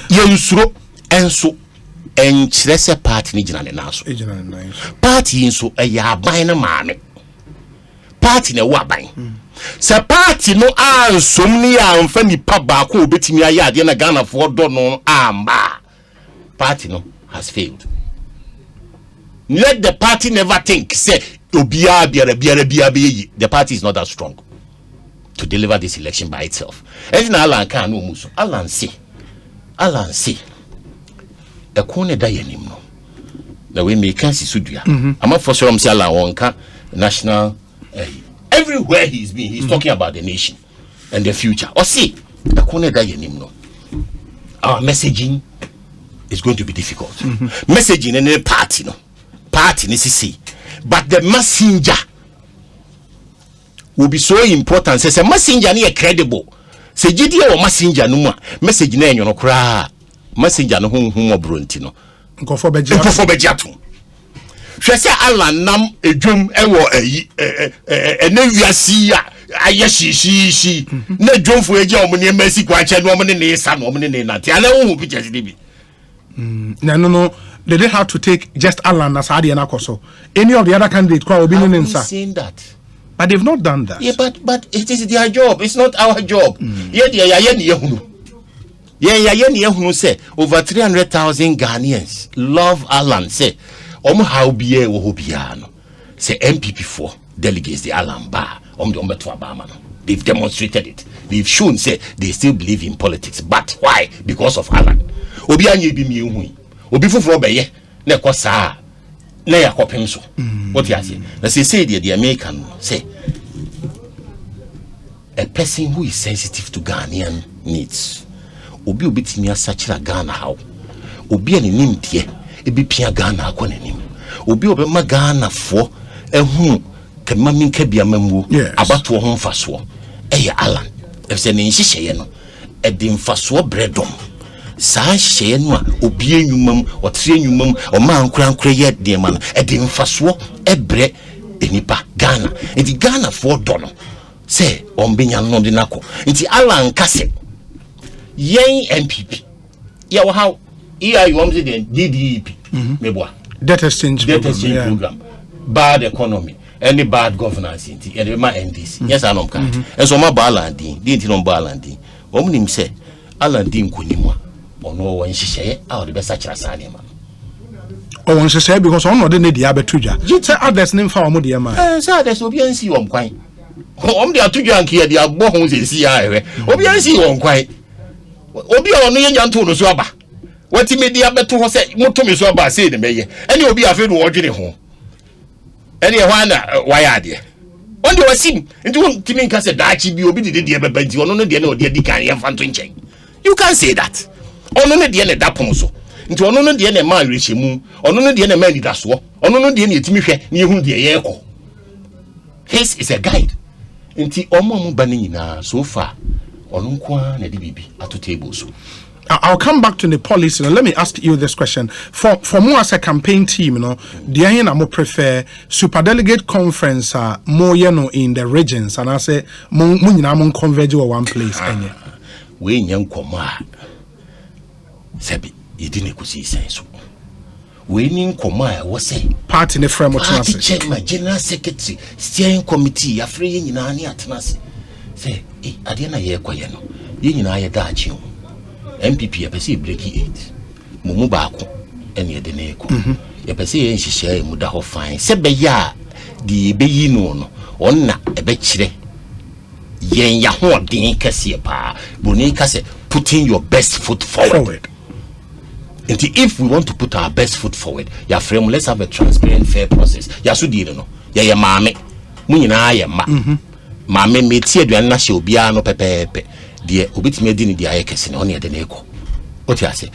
yɛn suro enso enkyerɛ sɛ party ni gyina ne naso party nso ɛyɛ aban na maame party na wo aban se party no ansom ni amfa nipa baako obetimi aye ade na Ghana for do no amba party no has failed. Let the party never think say obia biara be. The party is not that strong to deliver this election by itself. And Alan can no muso Alan say e ko ne da yanim no na we make kan sisudua ama for sure say Alan wonka national everywhere he's been, he's talking about the nation and the future. Or see, our messaging is going to be difficult. Messaging in a party, no party, necessary, but the messenger will be so important. Says a messenger near credible. Say GD or messenger no more message name you no cry messenger no hum obruntino. Go for bejato. Hwese Alan nam edwom ewo ene wiase a aye shi na dwomfo eje omne masi kwache no omne ne sa no omne ne nati ala hu pictures dey bi no they didn't have to take just Alan as ade na koso any of the other candidates kwa obi ne nsa saying that but they've not done that. Yeah, but it is their job, it's not our job. Yeah, ne ehunu say over 300,000 Ghanaians love Alan say how be wo bia no say MPP4 delegates the Alan Bar to Obama. They've demonstrated it. They've shown say they still believe in politics. But why? Because of Alan. Obi anye bi mi hu. Obi fufuro be ye na ekosa na yakopem so. What you say? Na say the American say a person who is sensitive to Ghanaian needs. Obi obetimi asachira Ghana how. Obi ani nimtie ebi pia Ghana akonanim obi obema Ghana fo ehu kema minka bia mamuo abato ho mfaso eye Alan efse ne nhihye no edi mfaso bredom saa hye no a obi enwumam otre enwumam o ma ankura ye de ma no edi mfaso ebre enipa Ghana edi Ghana fo do no se ombenya no de nako enti Alan kase yen MPP ya wo how you want to the DDEP debt exchange program bad economy any bad governance and the NDC yes I know and so my balandi didn't know balandi omnim say alandi nkonimwa ono wan hihye out the best achirasane ma o won hihye because ono de ne dia betudwa say others nim fa omo de ma say others obi ansi won kwan om de atudwa anke de agbo ho sesi ya ewe obi ansi won kwan obi ono ye nyanto no so aba wati media beto ho se motomi so ba se ne meye ene obi afi no wodwene ho ene ho ana wayade onde wasim nti won timi nka se daachi bi obi de beba nti ono no de na ode di kan ye fanto nchen you can say that ono no de na dapon so nti ono no de na ma rechemu ono no de na ma nidaso ono no de na etimi hwe na ehun de ye ko his is a guide nti omo mo ba nyina so far ono kwa na de bibi ato table so. I'll come back to the policy. Now, let me ask you this question. For more as a campaign team, you know, the I more prefer super delegate conference more, you know, in the regions, and I say more converge to one place. We young koma, Sebi, you didn't go see sense. We nin koma was say part in the framework. Party chairman, general secretary, steering committee, afraid in any atnas. Say, I didn't hear Koyano. You know, I got you. MPP yapese break it mumu baako ene ye de na eko yapese ye nhihye mu da ho fan se be ya de be yi no onna ebe kire yen ya ho den kase pa boni kase putting your best foot forward. And if we want to put our best foot forward, ya frame let's have a transparent fair process. Ya so di no ya maame munyina ye ma ma me tie aduane na hye obia no pepepe de obetimi adi ni de ayekese ne one ye de ne ekọ oti ase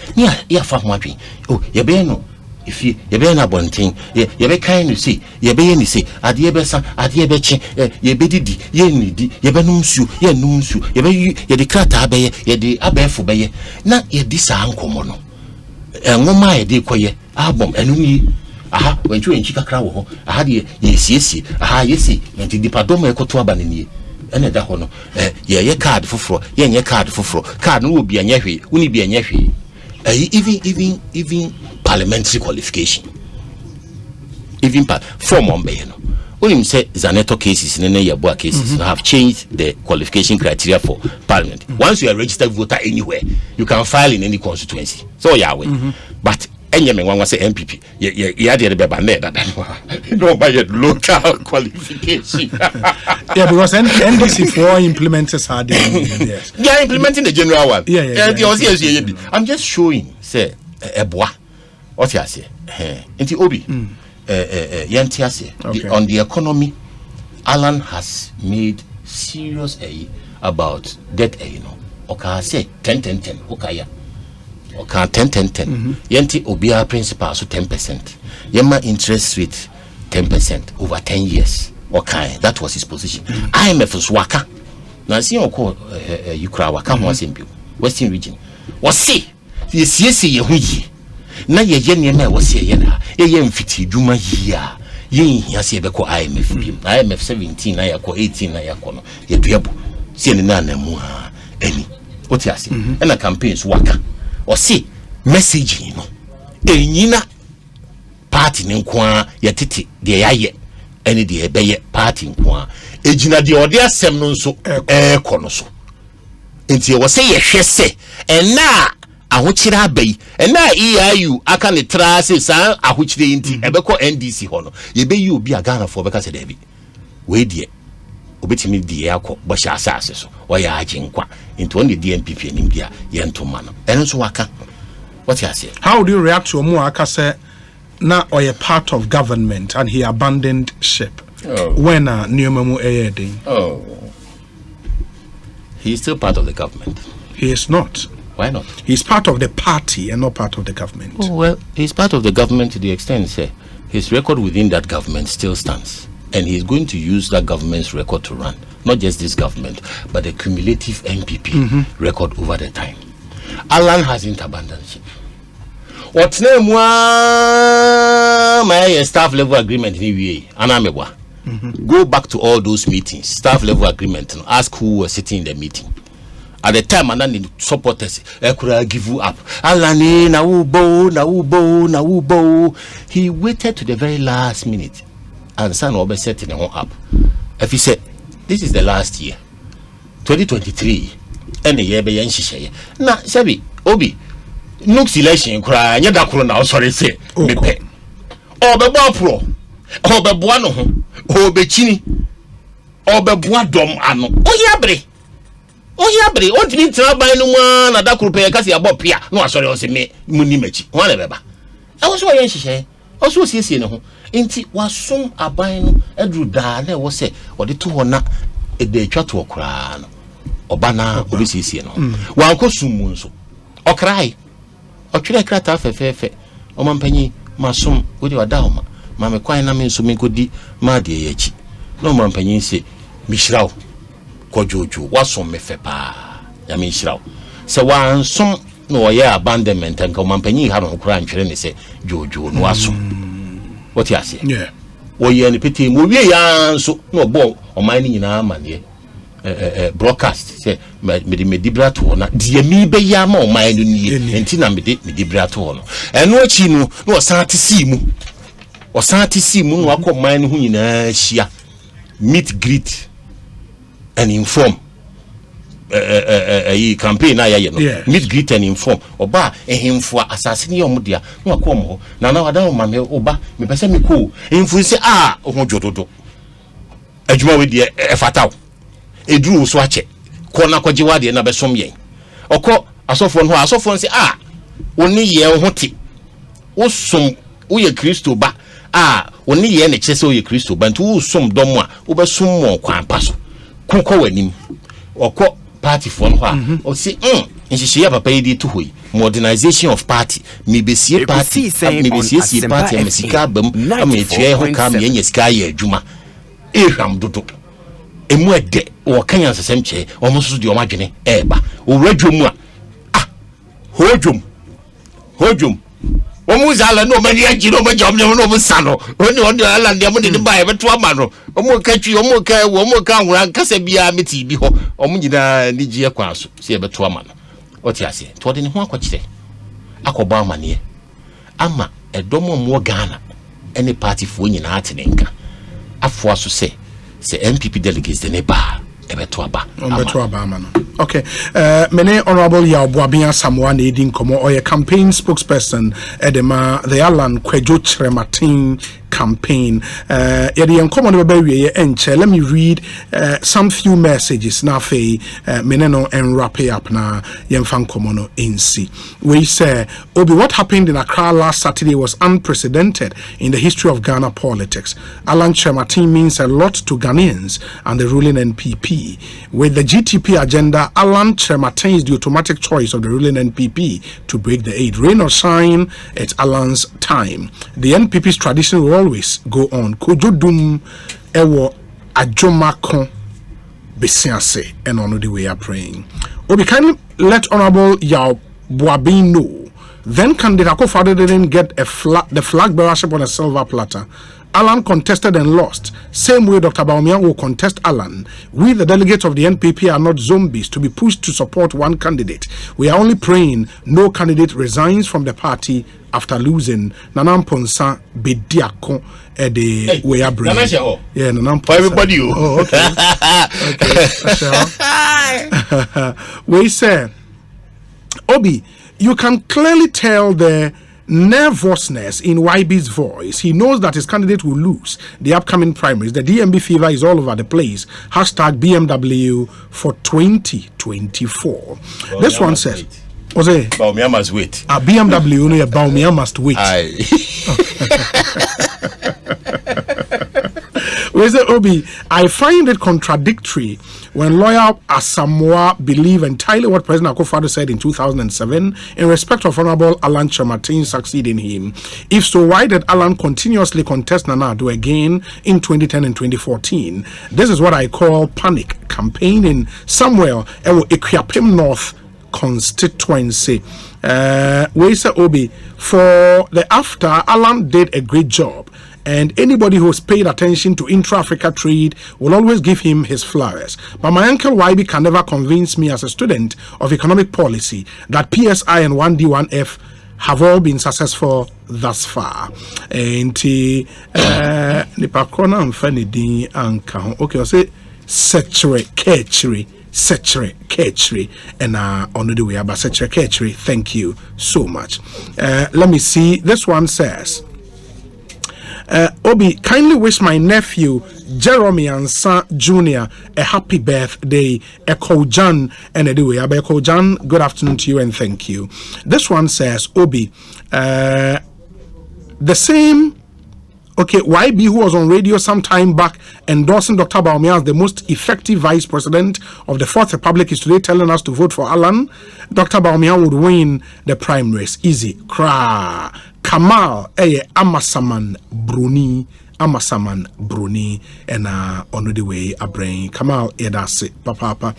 ya fa ho adwen oh ye be no if ye be na bonten ye be kan no see ye be ye ni see ade be sa ade be che ye be didi ye nidi ye be num su ye num su ye be ye de krata be ye de abefo be ye na ye di sa ankomo no enwoma ye de koye abom enu ni aha wenchu enchi kakra wo ho aha de ye siesie aha ye si enti dipadom ekoto aba ne nie ene da ho no ye card foforo ye nye card foforo card no obi anya hwe uni bi anya hwe even parliamentary qualification even form on be no unim say Zaneto cases ne Yabua cases have changed the qualification criteria for parliament. Once you are a registered voter anywhere, you can file in any constituency. So Yahweh. But any man was say MPP. Yeah, the beba that no by local qualification. Yeah, because NDC4 implementers had it. They are implementing the general one. Yeah. I'm just showing, say, Eboa. What you say? Inti Obi. On the economy, Alan has made serious about debt. Okay, say 10. Okay, 10. Yanti Obia principal so 10%. Yema interest rate 10% over 10 years. Okay, that was his position. IMF was waka. Now see Ukra waka was in Western region. Was see ye na ye na wose ye na ye mfiti dwuma yia ye hia se be ko IMF bim IMF 17 na ya ko 18 na ya ko no ye duabo se ne na namu ha ani oti ase na campaigns waka o se message no enyina party ne nkoa ye tete de yaye ani de ebeye party nkoa ejina de ode asem no nso ko no so enti wo se ye hwese ena ahokyira abai ena EIU aka ne trase sa ahokyire inti ebekọ NDC ho no yebeyi obi agana fo beka se dabi we die obetimi die akọ bọhya asase so oya aginkwa into on the DNPP anim dia ye ntoma no enso waka what you say. How do you react to omo aka say na oye part of government and he abandoned ship when Newmamu Eyedin? He is still part of the government. He is not. Why not? He's part of the party and not part of the government. Oh, well, he's part of the government to the extent, say, his record within that government still stands. And he's going to use that government's record to run. Not just this government, but the cumulative MPP record over the time. Alan hasn't abandoned ship. What's name my staff level agreement in UA? Anamebwa. Go back to all those meetings, staff level agreement, and ask who was sitting in the meeting. At the time, and then the supporters, could give you up. Alani, na ubo. He waited to the very last minute, and son Obe set in up. If he said, "This is the last year, 2023, and the year be yanshishe." Na Sabi Obi, Nooks election cry. Nyada kurona. Sorry, say me pe. Obe pro, Obe buano, Obe chini, Obe buadom ano. Oyabre. Oyabre, what mean trabai no one na da krupe kasi abo pia no asori o se me muni machi ho na beba e wo so yen hihye o so siesie ne ho enti wasom aban no edru da na wo se o de to ho na e de atwa to okra no oba na obi siesie no wan ko sum nso okrai o twere krata fefefe o mampanyi masom wo de wada ho ma me kwan na me nso me kodi ma de yachi no mampanyi se mishrawo Jojo was on me fepa. Yamin shroud. So one some no yeah abandonment and come company have no crime and say Jojo no assume. What you say? Yeah. Oh, yeah, and pity movie so no ball or mining in our money. Broadcast say me dibra to honor. Dear me be yam or mine and tina me dibra to honor. And no chino no santi simu or santi simu no akọ mine who in a shia meet greet. And inform campaign na ya no meet greet and inform oba ehimfo asasini omudia no akomo na wada ma me oba me pese me ko ehimfo se ohojododo adwuma we de efataw eduru so ache ko na kwaje wade na besom yen okọ asofo no asofo se oni ye ho te osom wo ye Kristo ba Oni ye ne chese oye Kristo bantu wo som dom a wo be som mo kwan pa so kokọ wanim okọ party for no ha o si nhihye papa yi di to hoyi modernization of party me besie party me besie party me sika bam am etua ho ka me nya sika ye adwuma ehwam dodo emu ede wo kanya sesem che o mo so de o madwene eba o radwom a hojum omu zala no mani aji no majom no mu sano oni ala ndem de ba e beto ama no omu ka twi omu ka nwura kasa bia meti bi ho omu nyina ni gie kwa so se e beto ama no oti ase to de ne ho akọkire akọba ama ne ama edomo mo Ghana any party fo nyina atenenka afo aso se MPP delegates de ne ba ebeto aba ama no. Okay, many Honorable Yaw Buaben Asamoa needing komo or a campaign spokesperson edema the Alan Kwejo Chrematin campaign. Let me read some few messages now fe meneno and wrap it up na yemfan komono insi. We say Obi, what happened in Accra last Saturday was unprecedented in the history of Ghana politics. Alan Chrematin means a lot to Ghanaians and the ruling NPP. With the GTP agenda, Alan Chrematin is the automatic choice of the ruling NPP to break the aid. Rain or shine, it's Alan's time. The NPP's tradition will always go on. Kujudum ewo ajomakon besianse and on the way are praying. Obi, kindly let Honorable Yaw Buaben know. Then candidate Akufo-Addo didn't get the flag bearership on a silver platter. Alan contested and lost. Same way Dr. Bawumia will contest Alan. We, the delegates of the NPP, are not zombies to be pushed to support one candidate. We are only praying no candidate resigns from the party after losing. Nanam Ponsa Bediako the way I bring. Yeah, Nanam Ponsa. For everybody. Oh, okay. We say, Obi, you can clearly tell the nervousness in YB's voice. He knows that his candidate will lose the upcoming primaries. The DMB fever is all over the place. Hashtag BMW for 2024. Well, this one says, was it? Bawumia must wait. BMW, you know, Bawumia must wait. We say, Obi, I find it contradictory when lawyer Asamoa believe entirely what President Akufo-Addo said in 2007 in respect of Honorable Alan Chrematin succeeding him. If so, why did Alan continuously contest Nana Addo again in 2010 and 2014? This is what I call panic campaigning somewhere in Equiapim North constituency. We say, Obi, for the after, Alan did a great job. And anybody who's paid attention to intra-Africa trade will always give him his flowers. But my uncle YB can never convince me as a student of economic policy that PSI and 1D, 1F have all been successful thus far. And Nipakona and Fanny Anka. Okay, I'll say Setre Ketchery and on the way about Setre Ketchery. Thank you so much. Let me see. This one says, Obi, kindly wish my nephew Jeremy Ansa Jr. a happy birthday. Eko Jan and anyway, Eko Jan, good afternoon to you and thank you. This one says, Obi, the same. Okay, YB, who was on radio some time back endorsing Dr. Bawumia as the most effective vice president of the Fourth Republic, is today telling us to vote for Alan. Dr. Bawumia would win the primaries. Easy. Kra. Kamal Amasaman Bruni and on the way a brain Kamal Edase Papa.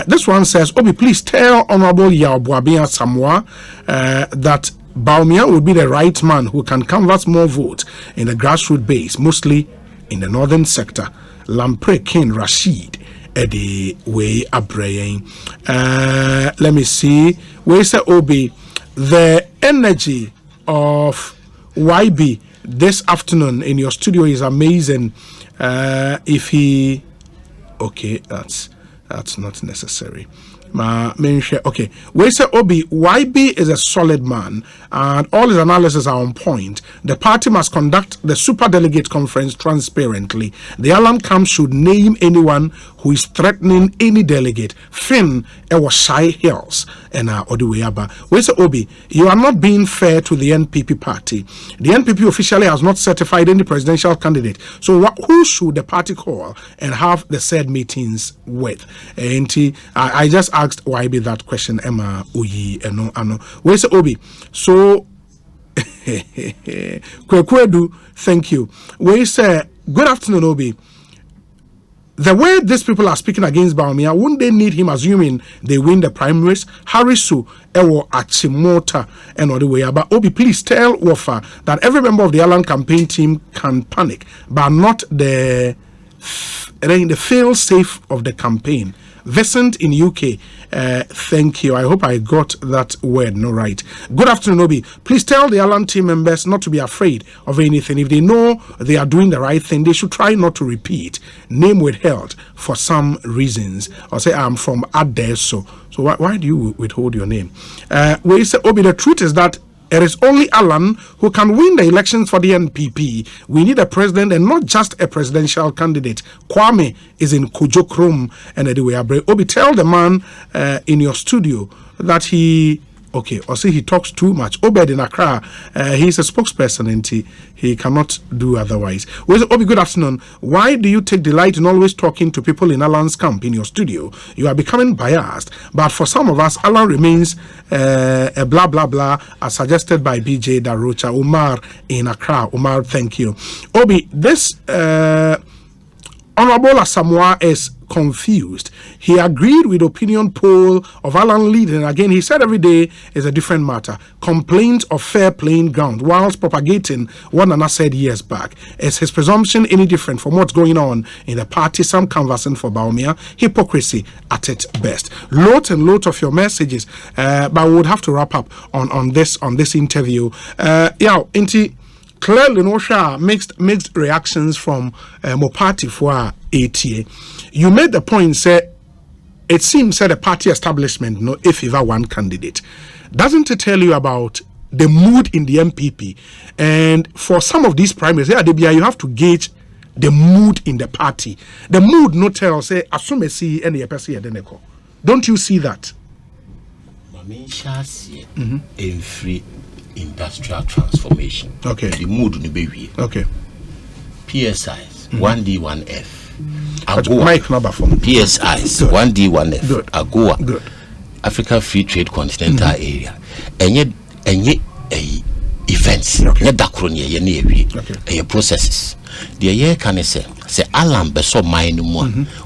This one says, Obi, please tell Honorable Yaw Buaben Asamoa that Bawumia would be the right man who can canvass more votes in the grassroots base, mostly in the northern sector. Lampre King Rashid Eddie way a brain. Let me see. We say, Obi, the energy of YB this afternoon in your studio is amazing. If he, okay, that's not necessary. Okay, we say Obi, YB is a solid man and all his analysis are on point. The party must conduct the super delegate conference transparently. The alarm camp should name anyone who is threatening any delegate. Finn was Shy Hills and Odiweyaba. We say, Obi, you are not being fair to the NPP party. The NPP officially has not certified any presidential candidate. So who should the party call and have the said meetings with? And I just asked YB that question, Emma Uyi, and we say, Obi, so Kwekwedu, thank you. We say, good afternoon, Obi. The way these people are speaking against Bawumia, wouldn't they need him assuming they win the primaries? Harisu, Ewo, Achimota, and all the way. But Obi, please tell Wafa that every member of the Alan campaign team can panic, but not the fail-safe of the campaign. Vincent in UK, thank you. I hope I got that word no right. Good afternoon, Obi. Please tell the Alan team members not to be afraid of anything. If they know they are doing the right thing, they should try not to repeat name withheld for some reasons. Or say I'm from Adeso. So why do you withhold your name? Where you say, Obi, the truth is that it is only Alan who can win the elections for the NPP. We need a president and not just a presidential candidate. Kwame is in Kujokrom and Ediwe. Obi, tell the man in your studio that he talks too much. Obed in Accra, he's a spokesperson and he cannot do otherwise. Obi, good afternoon. Why do you take delight in always talking to people in Alan's camp in your studio? You are becoming biased, but for some of us, Alan remains a blah blah blah as suggested by BJ Darocha. Umar in Accra. Umar, thank you. Obi, this Honorable Asamoa is confused. He agreed with opinion poll of Alan leading. Again, he said every day is a different matter. Complaint of fair playing ground whilst propagating what Nana said years back. Is his presumption any different from what's going on in the party? Some canvassing for Bawumia. Hypocrisy at its best. Lot and lot of your messages, but we would have to wrap up on this interview. Clearly, no mixed reactions from more party for ATA. You made the point, say it seems that the party establishment no if ever one candidate. Doesn't it tell you about the mood in the MPP? And for some of these primaries, you have to gauge the mood in the party. The mood no tell say asumesi and the person. Don't you see that? In free industrial transformation. Okay. The mood in the baby. Okay. PSIs 1D 1F. Mike number for PSIs 1D 1F. Good. AGOA. Good. Africa Free Trade Continental Area. Enye events. Okay. Okay. Processes. The year can say Alan beso mine mu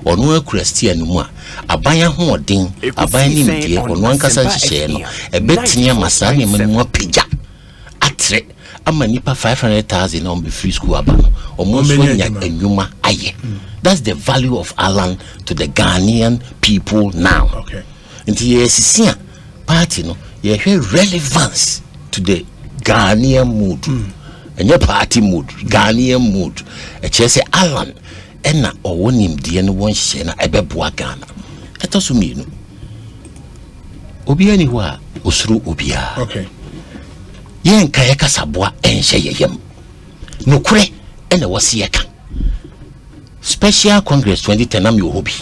or no cresti anymore. Abaya ho odin, abaya nim die or no ankasa hye no. E betia masani mu pija. Atre ama nipa 500,000 on be free school aba no. Omo so nya enwuma aye. That's the value of Alan to the Ghanaian people now. Okay. Nti yesisia party no ye relevance to the Ghanaian mood. And your party mood, Ghanaian mood. A chese Alan, ena or one him the one shena ebeboa Ghana. Let us mean Obi anywhere, Usru Ubia. Okay. Yen Kayaka Sabwa and Shayem. No cre and a wasiaka. Special Congress 2010 am your hobby.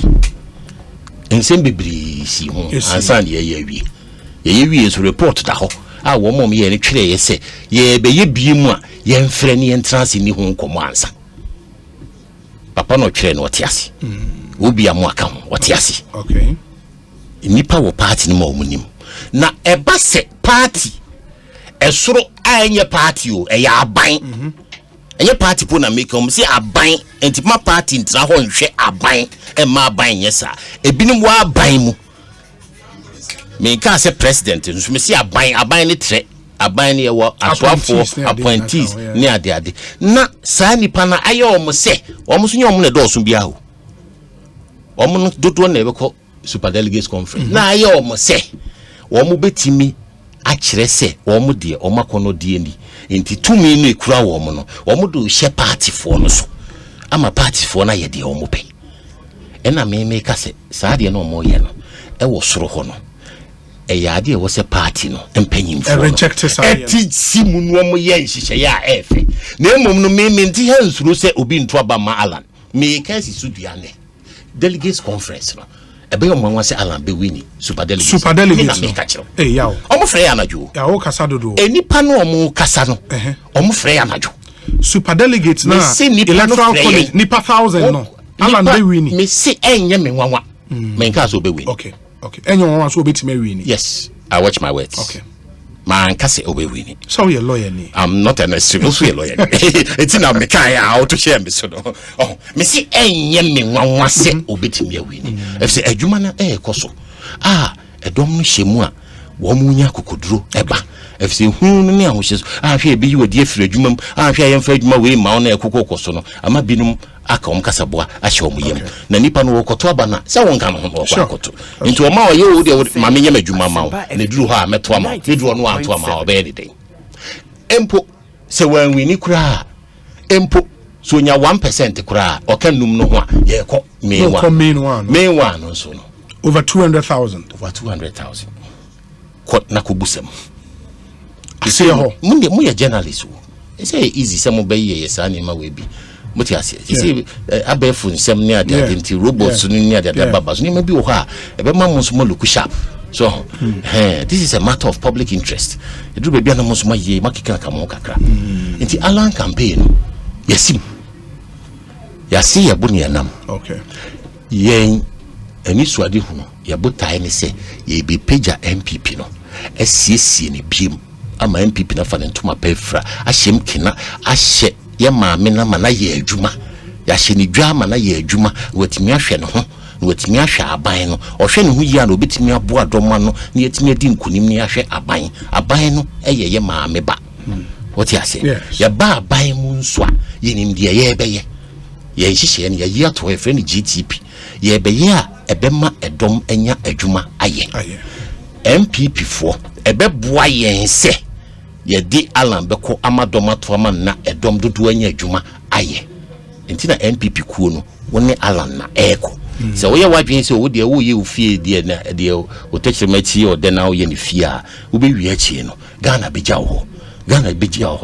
And send Bibri see home and San ye is report that ho. I want me any trade say, ye be ye be moi, ye friendly entrance in the home commands. Papa no train what yasi. Ubi a mwaka what yasi. Okay. Nipa wo party no mo nim. Na eba se party. Esoro anye party o e ya aban. Enye party po na make say aban enti ma party ntra ho nhwe aban e ma aban yesa. Ebinim wa aban mu. Me can say president nso me see aban ne tre aban ne wo aswafo appointees ne ade na saa nipa na aye omo se omo so nye omo na do so bia ho omo no dodo na ebeko super delegates conference na aye omo se omo betimi a kire se omo de omo akono de ni enti tumi no ekura wo omo no omo do hye party fo no so ama party fo na ye de omo pe ena me ka se saa de no omo ye no e wo soro ho no yade was a party no empanyin for reject simu no mo ye nhihye ya efe na emom no me nti hansuru se obi nto aba ma Alan me ka si suduane delegates conference no ebe yo mwanwa se Alan be wini super delegates hey yaw omo frɛ ya anajo yaw kasa dodo enipa no omo kasa no omo frɛ ya anajo super delegates na electoral college nipa 1000 no Alan be wini me se enye me nwanwa me nka so be wini okay enye nwanwa so obetime wini yes I watch my words okay man kase obe wini so you lawyer ni I'm not an extreme so lawyer it's na me kan ya how to share me so no oh me se enye me nwanwa se obetime wini if say adwuma na koso edom no hyemu a wo mu nya kokoduro eba if say hunu ne ahohye so hwe bi wodi afiri adwuma m hwe ayemfa adwuma we ma na ekokokoso no ama binum aka kasaboa ahye omo yem na nipa no wokoto aba na se won kan ho wokoto nti o ma o ye wo de ma me nyam adwuma ma wo na duru ho a meto ama ne duru no anto ama o be de den empo se wan wini kura empo so nya 1% kura o kan num no ho a ye ko me one no so no over 200,000 ko na ko busam ase ho mu ye journalist wo say easy some be ye sa na ma we bi muti ase say abefu nsem ne ade robots ne ade baba so ne ma bi wo ha e be ma mo so mo look sharp so this is a matter of public interest e dru be bia na mo so ma ye makika ka mo kakra nti Alan campaign yasim yasi ya buni yanam okay yen ani suade hu no ya botae ne se ye be page MPP no esiesie ne biem ama MPP na fa ne ntoma pefra ahyem kina ahye ye maame na mana ye adwuma ya hye ne dwa mana ye adwuma watimi ahwe ne ho watimi ahwe aban no ohwe ne ho yi na obetimi aboa doma no na yetimi adi nkunim ne ahwe aban no ye maame ba what you say ya ba aban mu nso a ye nim de ye beye ye hihye ne ye ato e friend GTP ye beye a ebema edom enya adwuma aye MPP fo ebeboa yen se ye di Alan beko amadoma to ama na edom dodo anya adwuma aye enti na MPP kuo no woni Alan na eko se wo ye wadwen se wo de wo ye ofie de na de o techremachi o de na wo ye ne fie a wo be wi achi no Ghana beja wo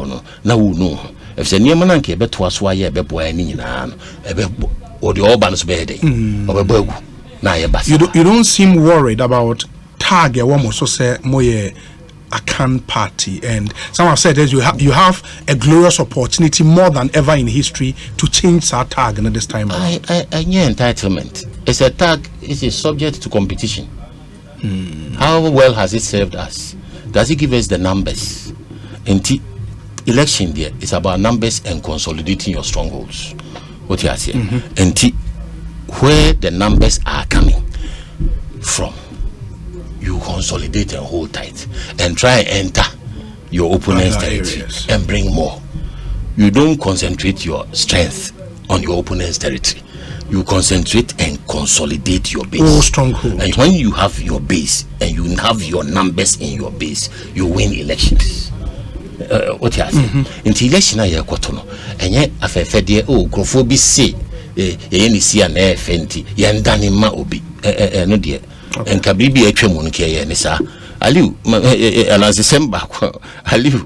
no na wo no if se niam na nke beto aso aye ebeboa ni nyina no ebebo o de oba no so be dey obebo na ye basa you don't seem worried about tag one so say moye a can party, and someone said that you have a glorious opportunity more than ever in history to change that tag at this time. Yeah, entitlement. It's a tag. It is subject to competition. How well has it served us? Does it give us the numbers? And election there is about numbers and consolidating your strongholds. What you are saying, and where the numbers are coming from, you consolidate and hold tight and try and enter your opponent's territory and bring more. You don't concentrate your strength on your opponent's territory. You concentrate and consolidate your base. Oh, stronghold. And when you have your base and you have your numbers in your base, you win elections. What you are saying? Into election I no and yet afefe de grofo bi say ye si an fenti ye ndane ma obi no de en kabribi atwam no ke ye ne sa Aliu Alanse Semba Aliu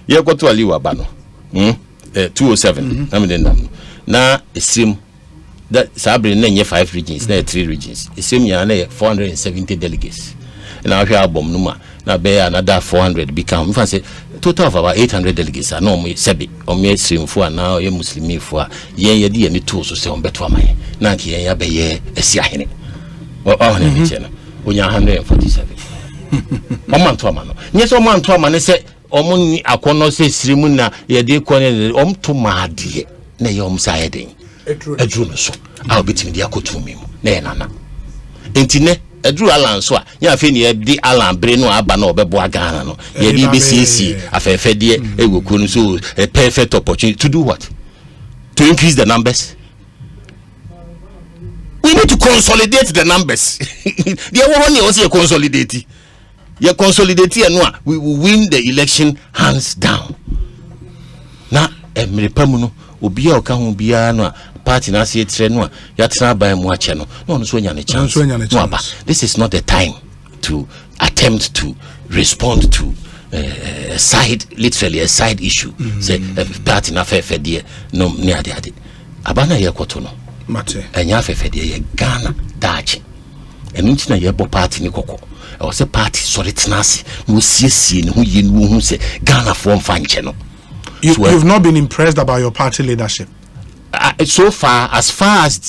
ye kwoto Aliu aba no 207 na me dem na esim that sabre na nye 5 regions na 3 regions esim ya na 470 delegates na ahwe abom no ma na be another 400 become if I say total of about 800 delegates are no mo sebi omo esimfo ana o ye muslimifo a ye de ye ne to so se on beto amaye na nke ye ya be ye esi ahene o ne me chena onya 147 omanto amano nye so omanto amane se omo ni akono se sirimu na ye de ko ne omto maade na ye omsa ye den edru no so a obetimi de akotumi mu na ye nana entine edru Alan so a ya fe ni e di Alan bre no aba na obebo Ghana no ye di BCC afefe de egoku no so a perfect opportunity to do what? To increase the numbers. We need to consolidate the numbers. The one you also consolidate. You consolidate and we will win the election hands down. Na emrepamuno obi a oka ho bia no party na se etre no ya tena ban mu ache no no so nya ne chance. This is not the time to attempt to respond to a side issue. Say party na fe de no ne ade abana ye kwoto no Mate. Enya fefe de Ghana dachi. Enu nti na yebo party ni koko. E wo se party sorry tenase no siesie ne ho ye no hu se Ghana form fanche no. You've not been impressed about your party leadership. So far as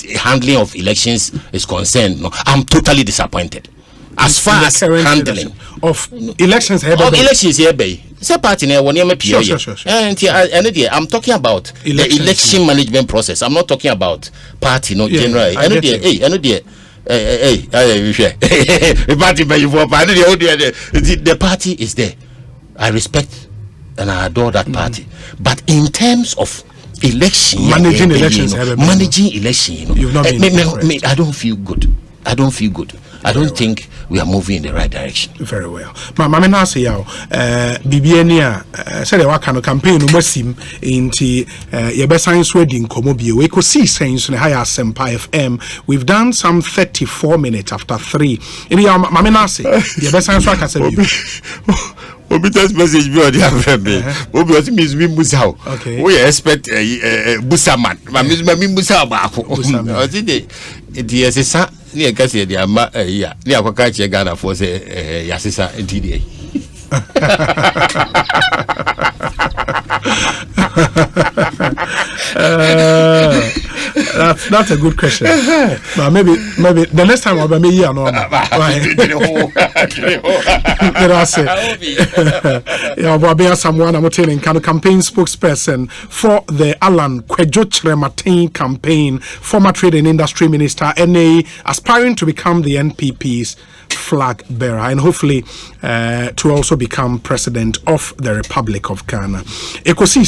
the handling of elections is concerned, no, I'm totally disappointed. As far as handling of elections, here, bay. Say party now when you're sure. And I'm talking about the election management process. I'm not talking about party, no general. The party is there. I respect and I adore that party. But in terms of election, managing elections, you've not been I don't feel good. I don't think we are moving in the right direction. Very well. Mama na say yaw bibiania say the waka campaign no masim inti ye be science wedding komo bi we ko see sense ne higher Sempa FM. We've done some 34 minutes after 3. Ini ya mama na say ye be science waka say bi Obi test message be on the friend. Obi oti miss me musa. We expect busaman. Ma miss me musa ba ko. Oti de yesesa ni e kase de ama ya. Ni akwaka che Ghana for say yasesa enti de. That's a good question. But maybe the next time I'll be here no. Yaw Buaben Asamoa I'm telling campaign spokesperson for the Alan Kwejo Chrematin campaign, former Trade and Industry Minister, NA, aspiring to become the NPP's flag bearer and hopefully to also become president of the Republic of Ghana. Ekosi